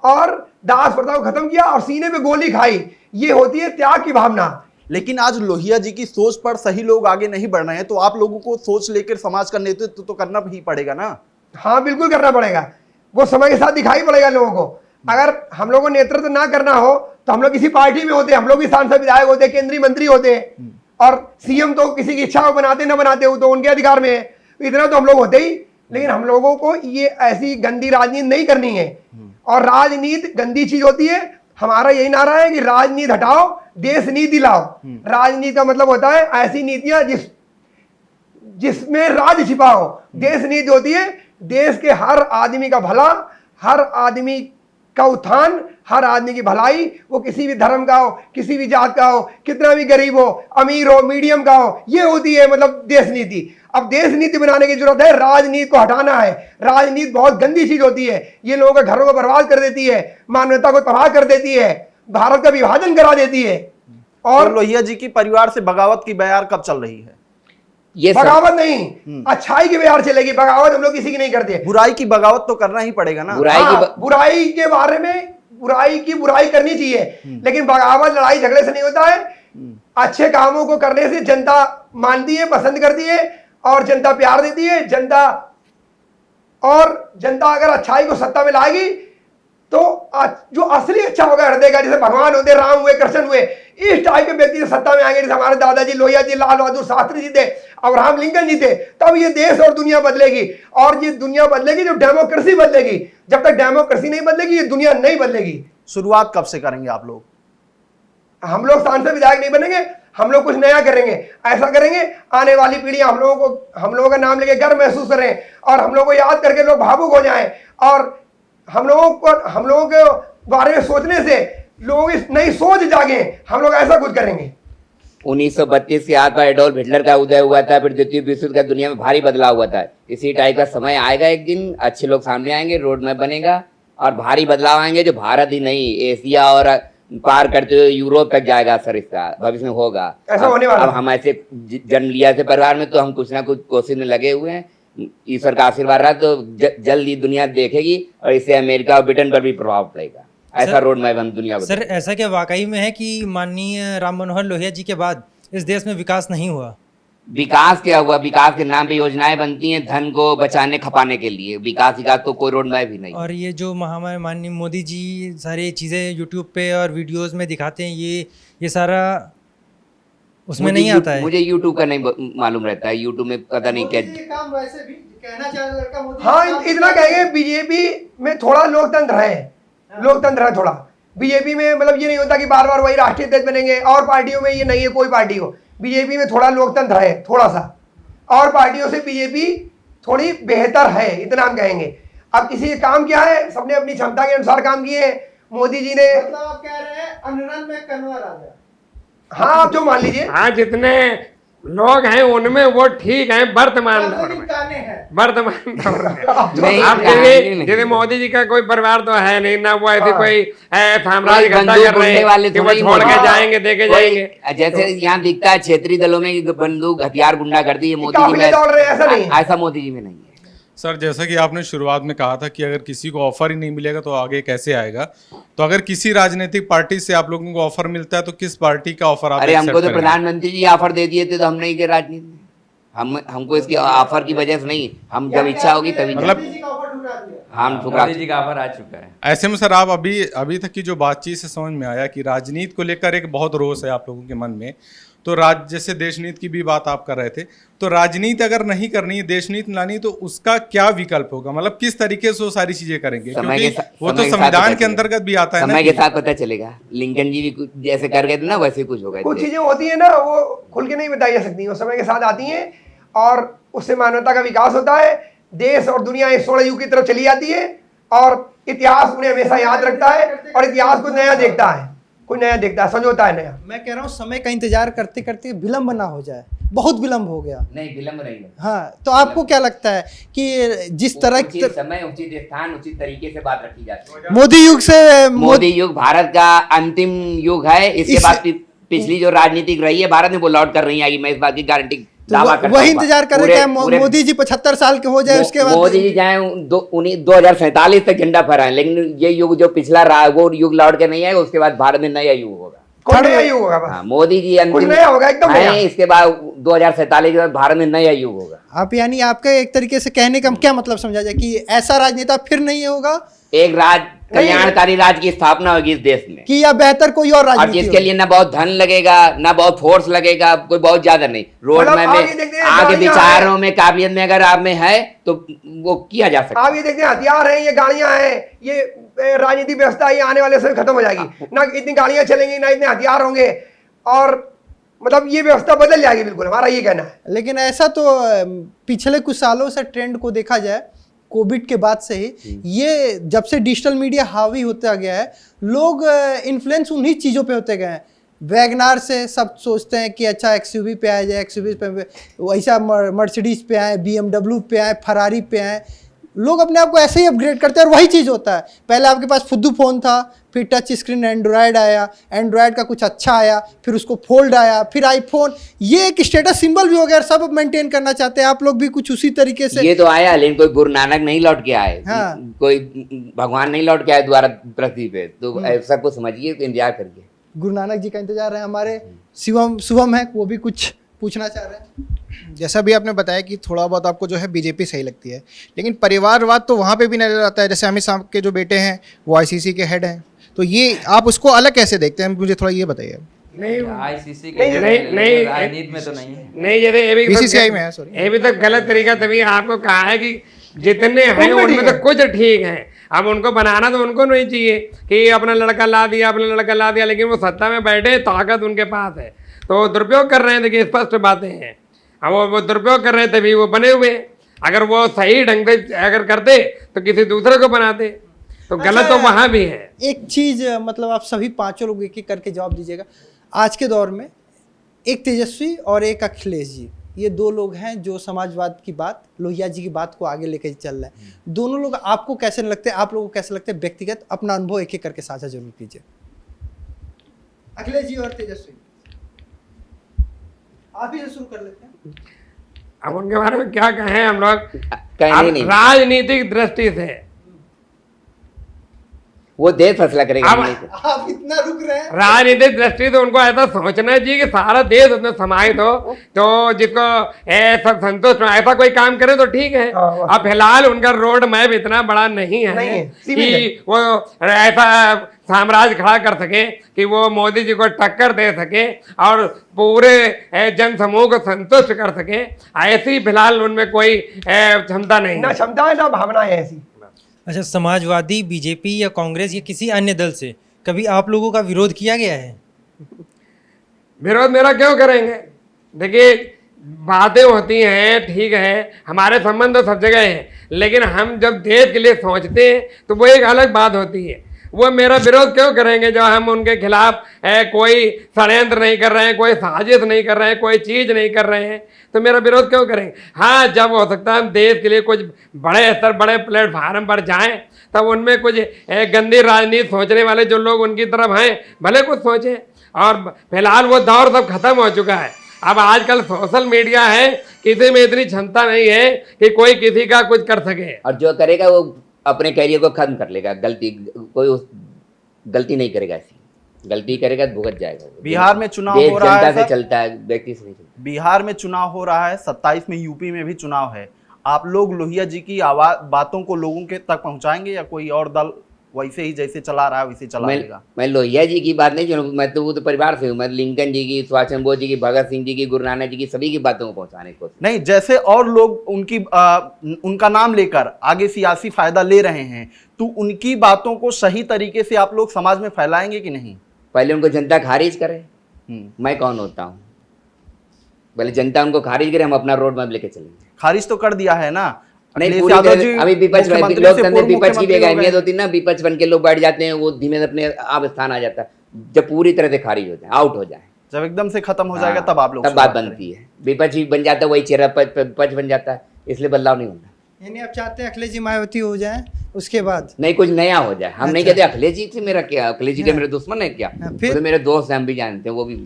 और दास प्रथा को खत्म किया और सीने पे गोली खाई। ये होती है त्याग की भावना। लेकिन आज लोहिया जी की सोच पर सही लोग आगे नहीं बढ़ रहे हैं, तो आप लोगों को सोच लेकर समाज का नेतृत्व तो करना ही पड़ेगा ना। हाँ बिल्कुल करना पड़ेगा, वो समय के साथ दिखाई पड़ेगा लोगों को। अगर हम लोगों को नेतृत्व ना करना हो तो हम लोग किसी पार्टी में होते, हम लोग भी सांसद विधायक होते, केंद्रीय मंत्री होते, और सीएम तो किसी की इच्छा को बनाते ना बनाते हो तो उनके अधिकार में है, इतना तो हम लोग होते ही। लेकिन हम लोगों को ये ऐसी गंदी राजनीति नहीं करनी है, और राजनीति गंदी चीज होती है। हमारा यही नारा है कि राजनीति हटाओ, देश नीति लाओ। राजनीति का मतलब होता है ऐसी नीतियां जिसमें राज छिपा हो। देश नीति होती है देश के हर आदमी का भला, हर आदमी का उत्थान, हर आदमी की भलाई, वो किसी भी धर्म का हो, किसी भी जात का हो, कितना भी गरीब हो, अमीर हो, मीडियम का हो, ये होती है मतलब देश नीति। अब देश नीति बनाने की जरूरत है, राजनीति को हटाना है। राजनीति बहुत गंदी चीज होती है, ये लोगों के घरों को बर्बाद कर देती है, मानवता को तबाह कर देती है, भारत का विभाजन करा देती है। और तो लोहिया जी की परिवार से बगावत की बयार कब चल रही है? ये बगावत नहीं, अच्छाई की बयार चलेगी। बगावत हम लोग किसी की नहीं करते। बुराई की बगावत तो करना ही पड़ेगा ना। बुराई के बारे में बुराई करनी चाहिए, लेकिन बगावत लड़ाई झगड़े से नहीं होता है। अच्छे कामों को करने से जनता मानती है, पसंद करती है, और जनता प्यार देती है। जनता अगर अच्छाई को सत्ता में लाएगी तो जो असली अच्छा होगा हृदय का, जैसे भगवान होते, राम हुए, कृष्ण हुए, इस टाइप के व्यक्ति जो सत्ता में आएंगे, जैसे हमारे दादाजी लोहिया जी, लाल बहादुर शास्त्री जी थे, अब्राहम लिंकन जी थे, तब ये देश और दुनिया बदलेगी। और ये दुनिया बदलेगी जब डेमोक्रेसी बदलेगी। जब तक डेमोक्रेसी नहीं बदलेगी ये दुनिया नहीं बदलेगी। शुरुआत कब से करेंगे आप लोग? हम लोग सांसद विधायक नहीं बनेंगे, हम लोग कुछ नया करेंगे। ऐसा करेंगे आने वाली पीढ़ियां हम लोगों का नाम लेके गर्व महसूस करें, और हम लोगों को याद करके लोग भावुक हो जाएं, और हम लोगों के बारे में सोचने से लोगों की नई सोच जागे। हम लोग ऐसा कुछ करेंगे। 1932 के आसपास एडोल्फ हिटलर का उदय हुआ था, फिर द्वितीय विश्व युद्ध का दुनिया में भारी बदलाव हुआ था। इसी टाइप का समय आएगा एक दिन, अच्छे लोग सामने आएंगे, रोड मैप बनेगा और भारी बदलाव आएंगे, जो भारत ही नहीं एशिया और पार करते हुए यूरोप तक जाएगा। सर इसका भविष्य में होगा ऐसा होने वाला। अब हम ऐसे जन्म लिया से परिवार में, तो हम कुछ ना कुछ कोशिश में लगे हुए हैं। ईश्वर का आशीर्वाद रहा तो जल्द ही दुनिया देखेगी, और इससे अमेरिका और ब्रिटेन पर भी प्रभाव पड़ेगा। ऐसा रोड मैप हम दुनिया सर ऐसा क्या वाकई में है कि माननीय राम मनोहर लोहिया जी के बाद इस देश में विकास नहीं हुआ? विकास क्या हुआ? विकास के नाम पे योजनाएं बनती हैं धन को बचाने खपाने के लिए। विकास तो कोई रोड मैप ही नहीं। और ये जो महामहिम माननीय मोदी जी सारी चीज़ें यूट्यूब पे और वीडियोस में दिखाते हैं, ये सारा उसमें नहीं आता है। मुझे यूट्यूब का नहीं मालूम रहता है, यूट्यूब में पता नहीं क्या काम वैसे भी कहना चाहे लड़का मोदी। हाँ इतना कहेंगे, बीजेपी में थोड़ा लोकतंत्र है थोड़ा। बीजेपी में मतलब ये नहीं होता कि बार बार वही राष्ट्रीय अध्यक्ष बनेंगे, और पार्टियों में ये नहीं है कोई पार्टी को। बीजेपी में थोड़ा लोकतंत्र है, थोड़ा सा, और पार्टियों से बीजेपी थोड़ी बेहतर है, इतना हम कहेंगे। अब किसी के काम क्या है, सबने अपनी क्षमता के अनुसार काम किए हैं। मोदी जी ने मतलब आप कह रहे हैं अनरन में कन्वर आ गया। हाँ आप जो मान लीजिए, हाँ जितने लोग हैं उनमें वो ठीक हैं वर्तमान दौर में। गाने हैं वर्तमान दौर में नहीं, आप नहीं। जैसे मोदी जी का कोई परिवार तो है नहीं ना, वो ऐसे कोई साम्राज्य कोई गद्दा बंदूक कर रहे उड़ने वाले हैं कि वो थोड़ी छोड़ के मोदी। जाएंगे, देके कोई- जाएंगे। जैसे यहाँ दिखता है क्षेत्रीय दलों में बंदूक हथियार गुंडा करती है, मोदी जी काफिले दौड़ रहे हैं, ऐसा नहीं में है। ऐसा मोदी जी में नहीं है। सर जैसा कि आपने शुरुआत में कहा था कि अगर किसी को ऑफर ही नहीं मिलेगा तो आगे कैसे आएगा, तो अगर किसी राजनीतिक पार्टी से आप लोगों को ऑफर मिलता है तो किस पार्टी का ऑफर आप अरे हमको accept तो करेंगे? प्रधानमंत्री जी ऑफर दे दिए थे तो हम नहीं गए राजनीति में। हमको इसकी ऑफर की वजह से नहीं, हम जब इच्छा होगी तभी मतलब- मोदी जी का ऑफर ठुकरा दिया। हम ठुकरा। मोदी जी का ऑफर आ चुका है। ऐसे में सर आप अभी तक की जो बातचीत से समझ में आया कि राजनीति को लेकर एक बहुत रोष है आप लोगों के मन में, तो जैसे देश नीति की भी बात आप कर रहे थे, तो राजनीति अगर नहीं करनी है, देश नीति लानी, तो उसका क्या विकल्प होगा? मतलब किस तरीके से वो सारी चीजें करेंगे? समय क्योंकि के साथ- वो समय तो के साथ संविधान पता के अंतर्गत भी आता है ना समय के कि- साथ पता चलेगा। लिंकन जी भी जैसे कर गए थे ना, वैसे कुछ होगा। कुछ चीजें होती है ना वो खुल के नहीं बताई जा सकती, वो समय के साथ आती हैं, और उससे मानवता का विकास होता है। देश और दुनिया एक स्वर्ण युग की तरफ चली जाती है, और इतिहास उन्हें हमेशा याद रखता है, और इतिहास कुछ नया देखता है, कुछ नया देखता है, समझौता है नया। मैं कह रहा हूँ समय का इंतजार करते करते विलंब ना हो जाए, बहुत विलंब हो गया। नहीं विलंब नहीं है। हाँ तो आपको क्या लगता है कि जिस तरह उचित समय उचित स्थान उचित तरीके से बात रखी जाती है। मोदी युग से मोदी युग भारत का अंतिम युग है। इसके बाद पिछली जो राजनीतिक रही है भारत में वो लौट कर नहीं आएगी, मैं इस बात की गारंटी दावा करता हूँ। वही इंतजार कर रहे हैं मोदी जी 75 साल के हो जाए, उसके बाद मोदी जी चाहे 2047 तक झंडा फहराएं, लेकिन ये युग जो पिछला रहा वो युग लौट के नहीं आएगा। उसके बाद भारत में नया युग होगा। कोई नया युग होगा बस। हाँ, मोदी जी कुछ अंतिम नया होगा, एकदम नया। हैं, इसके बाद 2047 के बाद भारत में नया युग होगा। आप यानी आपका एक तरीके से कहने का क्या मतलब समझा जाए कि ऐसा राजनेता फिर नहीं होगा एक कल्याणकारी राज्य की स्थापना होगी इस देश में, कि या बेहतर कोई और और राजनीति जिसके होगी? लिए ना बहुत धन लगेगा ना बहुत फोर्स लगेगा, कोई बहुत ज्यादा नहीं, रोड मतलब में आप ये देखते हैं, आगे गाड़ियां विचारों में काबिलियत में अगर आप में है तो वो किया जा सकता है। आप ये देखते हैं हथियार हैं, ये गाड़ियां हैं, ये राजनीतिक व्यवस्था ये आने वाले समय खत्म हो जाएगी, ना इतनी गाड़ियां चलेंगी ना इतने हथियार होंगे, और मतलब ये व्यवस्था बदल जाएगी बिल्कुल, हमारा ये कहना है। लेकिन ऐसा तो पिछले कुछ सालों से ट्रेंड को देखा जाए, कोविड के बाद से ही ये जब से डिजिटल मीडिया हावी होता गया है, लोग इन्फ्लुएंस उन्हीं चीज़ों पे होते गए हैं। वैगनार से सब सोचते हैं कि अच्छा एक्सयूवी पे आ जाए, एक्सयूवी पे वैसा मर्सिडीज पे आए, BMW पे आए, फरारी पे आए, लोग अपने आप को ऐसे ही अपग्रेड करते हैं और वही चीज़ होता है। पहले आपके पास फुद्दू फ़ोन था, फिर टच स्क्रीन एंड्रॉयड आया, एंड्रॉयड का कुछ अच्छा आया, फिर उसको फोल्ड आया, फिर आईफोन, ये एक स्टेटस सिंबल भी हो गया और सब मेंटेन करना चाहते हैं। आप लोग भी कुछ उसी तरीके से। ये तो आया, लेकिन कोई गुरु नानक नहीं लौट के आए, हाँ। कोई भगवान नहीं लौट के आए दोबारा पृथ्वी पे, तो ऐसा कुछ समझिए, इंतजार करिए। गुरु नानक जी का इंतजार है। हमारे शुभम है, वो भी कुछ पूछना चाह रहे हैं। जैसा भी आपने बताया कि थोड़ा बहुत आपको जो है बीजेपी सही लगती है, लेकिन परिवारवाद तो वहाँ पे भी नजर आता है। जैसे अमित शाह के जो बेटे हैं वो आईसीसी के हेड हैं, तो ये आप उसको अलग कैसे देखते हैं, मुझे थोड़ा ये बताइए। नहीं आईसीसी नहीं, के नहीं, राजनीति में तो नहीं है। नहीं, जैसे ये भी BCCI में है, sorry। ये भी तो गलत तरीका, तभी आपको कहा है कि जितने हैं उनमें तो कुछ ठीक है। अब उनको बनाना तो उनको नहीं चाहिए कि अपना लड़का ला दिया, लेकिन वो सत्ता में बैठे, ताकत उनके पास है, तो दुरुपयोग कर रहे हैं। देखिए स्पष्ट बातें हैं, अब वो दुरुपयोग कर रहे हैं, तभी वो बने हुए। अगर वो सही ढंग से अगर करते तो किसी दूसरे को बनाते, तो गलत तो वहां भी है। एक चीज मतलब आप सभी पांचों लोग एक एक करके जवाब दीजिएगा। आज के दौर में एक तेजस्वी और एक अखिलेश जी, ये दो लोग हैं जो समाजवाद की बात, लोहिया जी की बात को आगे लेकर चल रहे हैं। दोनों लोग आपको कैसे लगते हैं, आप लोगों को कैसे लगते हैं व्यक्तिगत? अपना अनुभव एक एक करके साझा जरूर कीजिए। अखिलेश जी और तेजस्वी, आप ही से शुरू कर लेते हैं। अब उनके बारे में क्या कहें हम लोग, कहने नहीं, राजनीतिक दृष्टि से वो देश फैसला करेगा। अब- नहीं तो। आप इतना रुक रहे हैं। राजनीतिक दृष्टि से उनको ऐसा सोचना चाहिए कि सारा देश उसमें समाहित हो, तो जिसको सब संतुष्ट हो, ऐसा कोई काम करे तो ठीक है। हाँ, अब फिलहाल उनका रोड मैप इतना बड़ा नहीं नहीं है है, सीमित है। कि वो ऐसा साम्राज्य खड़ा कर सके कि वो मोदी जी को टक्कर दे सके और पूरे जन समूह को संतुष्ट कर सके। ऐसी फिलहाल उनमें कोई क्षमता नहीं ना है। क्षमता है ना भावना है ऐसी। अच्छा, समाजवादी, बीजेपी या कांग्रेस या किसी अन्य दल से कभी आप लोगों का विरोध किया गया है? विरोध मेरा क्यों करेंगे? देखिए बातें होती हैं, ठीक है, हमारे संबंध तो सब जगह हैं, लेकिन हम जब देश के लिए सोचते हैं तो वो एक अलग बात होती है। वो मेरा विरोध क्यों करेंगे जो हम उनके खिलाफ कोई षड्यंत्र नहीं कर रहे हैं, कोई साजिश नहीं कर रहे हैं, कोई चीज़ नहीं कर रहे हैं, तो मेरा विरोध क्यों करेंगे? हाँ, जब हो सकता है हम देश के लिए कुछ बड़े स्तर, बड़े प्लेटफार्म पर जाएं, तब उनमें कुछ गंदी राजनीति सोचने वाले जो लोग उनकी तरफ हैं, भले कुछ सोचें। और फिलहाल वो दौर सब खत्म हो चुका है। अब आजकल सोशल मीडिया है, किसी में इतनी क्षमता नहीं है कि कोई किसी का कुछ कर सके। और जो करेगा वो अपने कैरियर को खत्म कर लेगा। कोई गलती नहीं करेगा, ऐसी गलती करेगा तो भुगत जाएगा। बिहार में चुनाव देश हो रहा जनता है से सर। चलता है, व्यक्ति से नहीं चलता। बिहार में चुनाव हो रहा है, 27 में यूपी में भी चुनाव है। आप लोग लोहिया जी की बातों को लोगों के तक पहुंचाएंगे या कोई और दल वैसे ही जैसे चला रहा है वैसे चला रहेगा? मैं लोहिया जी की बात नहीं चुनूँ, मैं तो वो तो परिवार से हूँ। मैं लिंकन जी की, सुभाष चंद्र बोस जी की, भगत सिंह जी की, गुरु नानक जी की, सभी की बातों को पहुंचाने की कोशिश। नहीं, जैसे और लोग उनका नाम लेकर आगे सियासी फायदा ले रहे हैं, तो उनकी बातों को सही तरीके से आप लोग समाज में फैलाएंगे कि नहीं? पहले उनको जनता खारिज करे, मैं कौन होता हूँ, पहले जनता उनको खारिज करे, हम अपना रोड मैप लेके चलेंगे। खारिज तो कर दिया है ना। नहीं, अखिलेश पूरी यादव तरह जी अभी विपक्ष मुख्यमंत्री से लोकतंत्र पूर्व विपक्ष की भी एक मुख्यमंत्री हो अहमियत गए। होती है ना। विपक्ष बन के लोग बैठ जाते हैं, वो धीमे से अपने आप स्थान आ जाता है। जब पूरी तरह से खारिज हो जाए, आउट हो जाए, जब एकदम से खत्म हो जाएगा हाँ, तब आप लोग तब बात शुरुआत बनती है। विपक्ष भी बन जाता है, वही चेहरा पक्ष बन जाता है, इसलिए बदलाव नहीं होता। यानी आप चाहते हैं अखिलेश जी मायावती हो जाएं, उसके बाद नहीं, कुछ नया हो जाए। हम नहीं अच्छा। कहते अखिलेश जी से मेरा क्या, अखिलेश जी के मेरे दुश्मन है क्या, हाँ, वो फिर? तो मेरे दोस्त हैं, हम भी जानते हैं। वो भी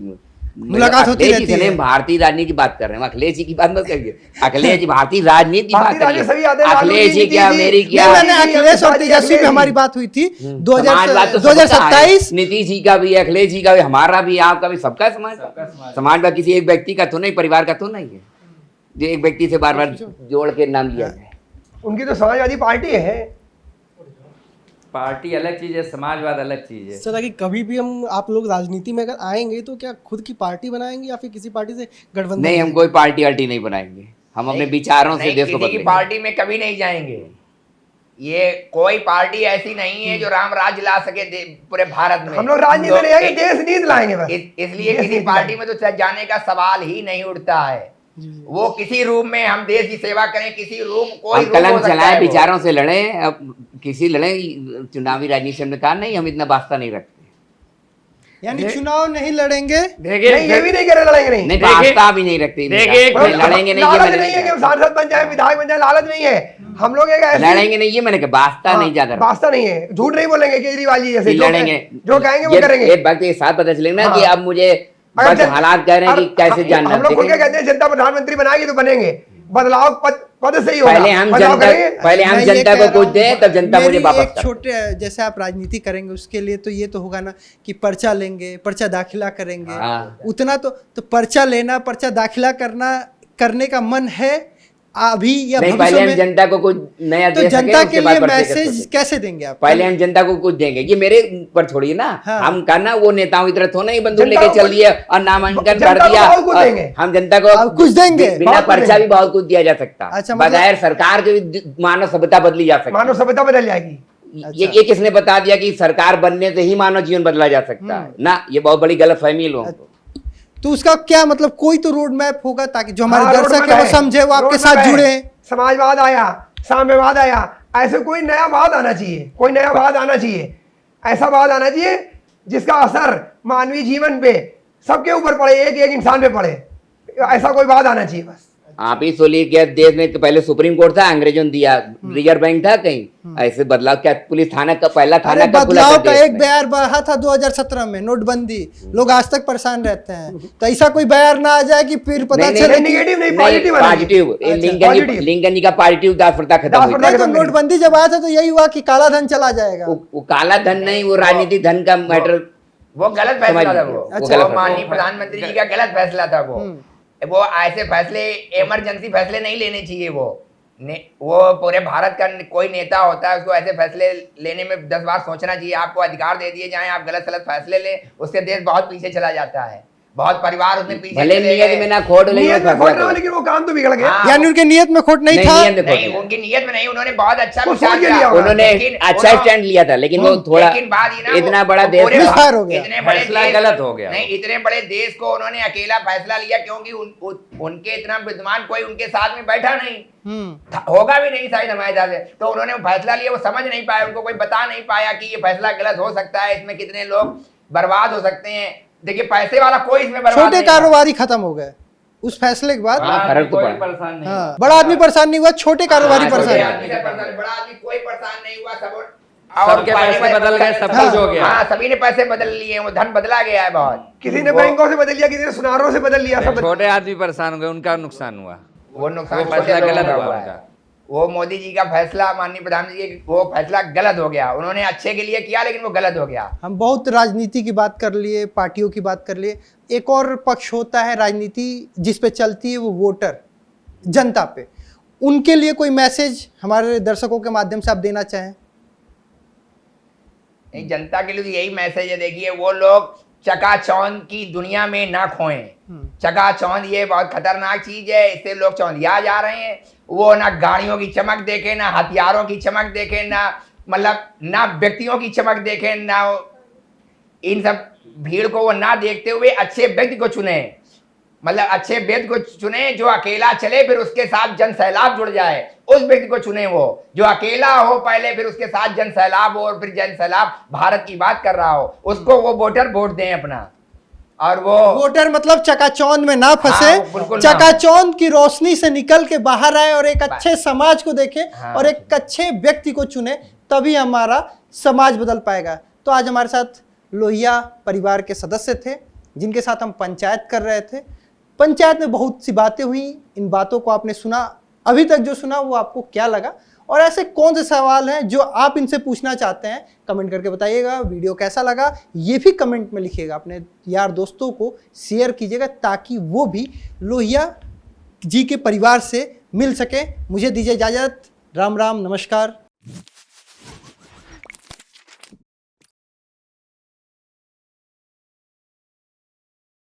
मुलाकात होती अखिलेश जी रहती से है। नहीं, भारतीय राजनीति की बात कर रहे हैं, अखिलेश जी की बात मत करिए, अखिलेश जी भारतीय राजनीति की बात भारतीय राजनीति सभी आते करिए। हैं, अखिलेश जी लालू जी, क्या, नीतीश जी, मेरी क्या, नहीं, मैंने जी, अखिलेश और अखिलेश जी, तेजस्वी पे अखिलेश हमारी जी। बात हुई थी समाजवाद तो 2027। नीतीश जी का भी, अखिलेश जी का भी, हमारा भी, आपका भी, सबका समाजवाद किसी एक व्यक्ति का तो नहीं, परिवार का तो नहीं है जो एक व्यक्ति से बार बार जोड़ के नाम लिया जाए। उनकी तो समाजवादी पार्टी है। पार्टी अलग चीज है, समाजवाद अलग चीज है। सर कि कभी भी हम आप लोग राजनीति में अगर आएंगे तो क्या खुद की पार्टी बनाएंगे या फिर किसी पार्टी से गठबंधन नहीं, हम कोई पार्टी वार्टी नहीं बनाएंगे, हम अपने विचारों से नहीं, देश को किसी की बदलेंगे। पार्टी में कभी नहीं जाएंगे। ये कोई पार्टी ऐसी नहीं है जो राम राज ला सके पूरे भारत में। हम लोग राजनीति में नहीं आएंगे, देश नीति लाएंगे बस। इसलिए किसी पार्टी में तो जाने का सवाल ही नहीं उठता है। वो किसी रूप में हम देश की सेवा करें, किसी रूप कोई हम रूप हो कलम सकता चलाएं, है वो। विचारों से लड़ें, अब किसी लड़े चुनावी राजनीति से हमने कहा नहीं, हम इतना वास्ता नहीं रखते। यानी चुनाव नहीं लड़ेंगे। देखिए नहीं, ये भी नहीं करे, लड़ेंगे नहीं। नहीं, देखिए- वास्ता भी नहीं रखते, देखिए, नहीं, लड़ेंगे नहीं, ये लालच मैंने नहीं है कि नहीं हम सांसद बन जाए, विधायक बन जाए, लालच नहीं है। हम लोग एक कहा। ऐसे लड़ेंगे नहीं, ये मैंने कहा, वास्ता नहीं ज्यादा रखते। वास्ता नहीं है, झूठ नहीं बोलेंगे केजरीवाल जी जैसे। कि लड़ेंगे, जो कहेंगे वो ये करेंगे। एक वक्त एक साथ पता चलेगा ना हाँ। कि अब मुझे अगर बस हालात कह रहे हैं कि कैसे जानना हम लोग खुल के देखेंगे। कहते हैं जनता प्रधानमंत्री बनाएगी तो बनेंगे। बदलाव पद से ही होगा। पहले हम बदलाव जनता करेंगे। पहले हम मैं ये जनता कह को रहा कुछ हूं, दें, तब जनता मुझे मेरी वापस एक करे। छोटे जैसे आप राजनीति करेंगे उसके लिए तो ये तो होगा ना कि पर्चा लेंगे, पर्चा दाखिला करेंगे। हाँ। उतना तो पर्चा लेना, पर्चा दाखिला करने का मन है अभी या नहीं, पहले भविष्य हम में? जनता को कुछ नया तो दे सके, जनता उसके के बाद लिए पर्चे कर मैसेज सकते। कैसे देंगे आप? पहले हम जनता को कुछ देंगे, ये मेरे ऊपर छोड़िए ना। हाँ। हम कहना वो नेताओं की तरह थोड़ा नहीं बंदूक जनता लेके को चल कुछ- दिए और नामांकन जनता भर को दिया। बहुत कुछ और देंगे। हम जनता को आप कुछ देंगे? बिना बहुत कुछ पर्चा भी देंगे। बहुत कुछ दिया जा सकता। अच्छा, मतलब- बगैर सरकार के भी मानव सभ्यता बदली जा सकती। मानव सभ्यता बदल जाएगी। ये किसने बता दिया कि सरकार बनने से ही मानव जीवन बदला जा सकता है? ना, ये बहुत बड़ी गलत फहमी है लोगों को। तो उसका क्या मतलब, कोई तो रोड मैप होगा ताकि जो हमारे हाँ, रोड दर्शक मैप है वो है। समझे, वो आपके रोड साथ मैप है। जुड़े। समाजवाद आया, साम्यवाद आया, ऐसे कोई नया वाद आना चाहिए, कोई नया वाद आना चाहिए। ऐसा वाद आना चाहिए जिसका असर मानवीय जीवन पे सबके ऊपर पड़े, एक एक इंसान पे पड़े। ऐसा कोई वाद आना चाहिए बस। आप ही सोलिए, क्या देश में तो पहले सुप्रीम कोर्ट था, अंग्रेजों ने दिया, रिजर्व बैंक था कहीं, ऐसे बदलाव क्या? पुलिस थाना का पहला अरे थाना का खुला बदलाव था का देश एक में। बयार बढ़ा था 2017 में, नोटबंदी। लोग आज तक परेशान रहते हैं। तो ऐसा कोई बयार ना आ जाए कि फिर पता नहीं, चले नहीं, कि- नेगेटिव नहीं, पॉजिटिव आना चाहिए। पॉजिटिव। अच्छा, लिंकन जी का पॉजिटिव दासप्रथा खत्म हुई। दासप्रथा नहीं, तो नोटबंदी जब आया था तो यही हुआ कि काला धन चला जाएगा। वो काला धन नहीं, वो राजनीतिक धन का मैटर। वो गलत फैसला था। समझ वो लीजिए, वो वो गलत माननीय फैसला। प्रधानमंत्री जी का गलत फैसला था। वो ऐसे फैसले, इमरजेंसी फैसले नहीं लेने चाहिए। वो पूरे भारत का कोई नेता होता है, उसको ऐसे फैसले लेने में 10 बार सोचना चाहिए। आपको अधिकार दे दिए जाएं, आप गलत गलत फैसले लें, उससे देश बहुत पीछे चला जाता है। बहुत परिवार उसमें पीछे भले चले नियत गए। में ना खोट ले, नियत में फैसला खोट ना हो, करो। लेकिन वो काम तो बिगड़ गया। हाँ, यानी उनके नियत में खोट नहीं नहीं, था। नियत में खोट नहीं, नहीं। उनकी नियत में नहीं, उन्होंने बहुत अच्छा वो विचार सोच के किया। लिया होगा। उन्होंने लेकिन अच्छा उन्होंने- स्टैंड लिया था, लेकिन वो थोड़ा लेकिन बात ये ना, इतना वो- बड़ा वो देश पूरे मिसफायर हो गया। इतने बड़े फैसला देश- गलत हो गया। नहीं, इतने बड़े देश को उन्होंने अकेला फैसला लिया क्योंकि उनके इतना विद्वान कोई उनके साथ में बैठा नहीं होगा भी नहीं शायद हमारे हिसाब से। तो उन्होंने फैसला लिया, वो समझ नहीं पाया, उनको कोई बता नहीं पाया कि ये फैसला गलत हो सकता है, इसमें कितने लोग बर्बाद हो सकते हैं। देखिए, पैसे वाला कोई इसमें बर्बाद छोटे नहीं हुआ। कारोबारी खत्म हो गए उस फैसले के बाद। हाँ, फर्क तो कोई पड़ा। परेशान नहीं। हाँ, बड़ा आदमी परेशान नहीं हुआ, छोटे कारोबारी हाँ, परेशान छोटे हुए। आदमी से परेशान, बड़ा आदमी कोई परेशान नहीं हुआ। सबके पैसे बदल गए, सब कुछ हो गया। हाँ, सभी ने पैसे बदल लिए, वो धन बदला गया है बहुत। किसी ने बैंकों से बदल लिया, किसी ने सुनारों से बदल लिया, सब छोटे आदमी परेशान हो गए, उनका नुकसान हुआ। वो नुकसान वो फैसला छोटे लोगों गलत का हुआ हुआ उनका। है। वो मोदी जी का फैसला, माननीय प्रधानमंत्री जी, वो फैसला गलत हो गया। उन्होंने अच्छे के लिए किया, लेकिन वो गलत हो गया। हम बहुत राजनीति की बात कर लिए, पार्टियों की बात कर लिए। एक और पक्ष होता है राजनीति जिस पे चलती है, वो वोटर, जनता पे। उनके लिए कोई मैसेज हमारे दर्शकों के माध्यम से आप देना चाहें? नहीं, जनता के लिए तो यही मैसेज है। देखिए, वो लोग चकाचौंध की दुनिया में ना खोएं। चकाचौंध ये बहुत खतरनाक चीज है, इससे लोग चौंधिया जा रहे हैं। वो ना गाड़ियों की चमक देखें, ना हथियारों की चमक देखें, ना मतलब ना व्यक्तियों की चमक देखें, ना इन सब भीड़ को वो ना देखते हुए अच्छे व्यक्ति को चुने। मतलब अच्छे व्यक्ति को चुने जो अकेला चले, फिर उसके साथ जन सैलाब जुड़ जाए। उस व्यक्ति को चुने, वो जो अकेला हो पहले, फिर उसके साथ जन सैलाब हो, और फिर जन सैलाब भारत की बात कर रहा हो, उसको वो वोटर वोट दें अपना। और वो वोटर मतलब चकाचौंध में ना हाँ, फंसे, वो बिल्कुल ना। चकाचौंध की रोशनी से निकल के बाहर आए और एक अच्छे समाज को देखे हाँ। और एक अच्छे व्यक्ति को चुने, तभी हमारा समाज बदल पाएगा। तो आज हमारे साथ लोहिया परिवार के सदस्य थे। जिनके साथ हम पंचायत कर रहे थे। पंचायत में बहुत सी बातें हुई, इन बातों को आपने सुना, अभी तक जो सुना वो आपको क्या लगा, और ऐसे कौन से सवाल हैं जो आप इनसे पूछना चाहते हैं, कमेंट करके बताइएगा। वीडियो कैसा लगा ये भी कमेंट में लिखिएगा, अपने यार दोस्तों को शेयर कीजिएगा ताकि वो भी लोहिया जी के परिवार से मिल सके। मुझे दीजिए इजाज़त, राम राम, नमस्कार।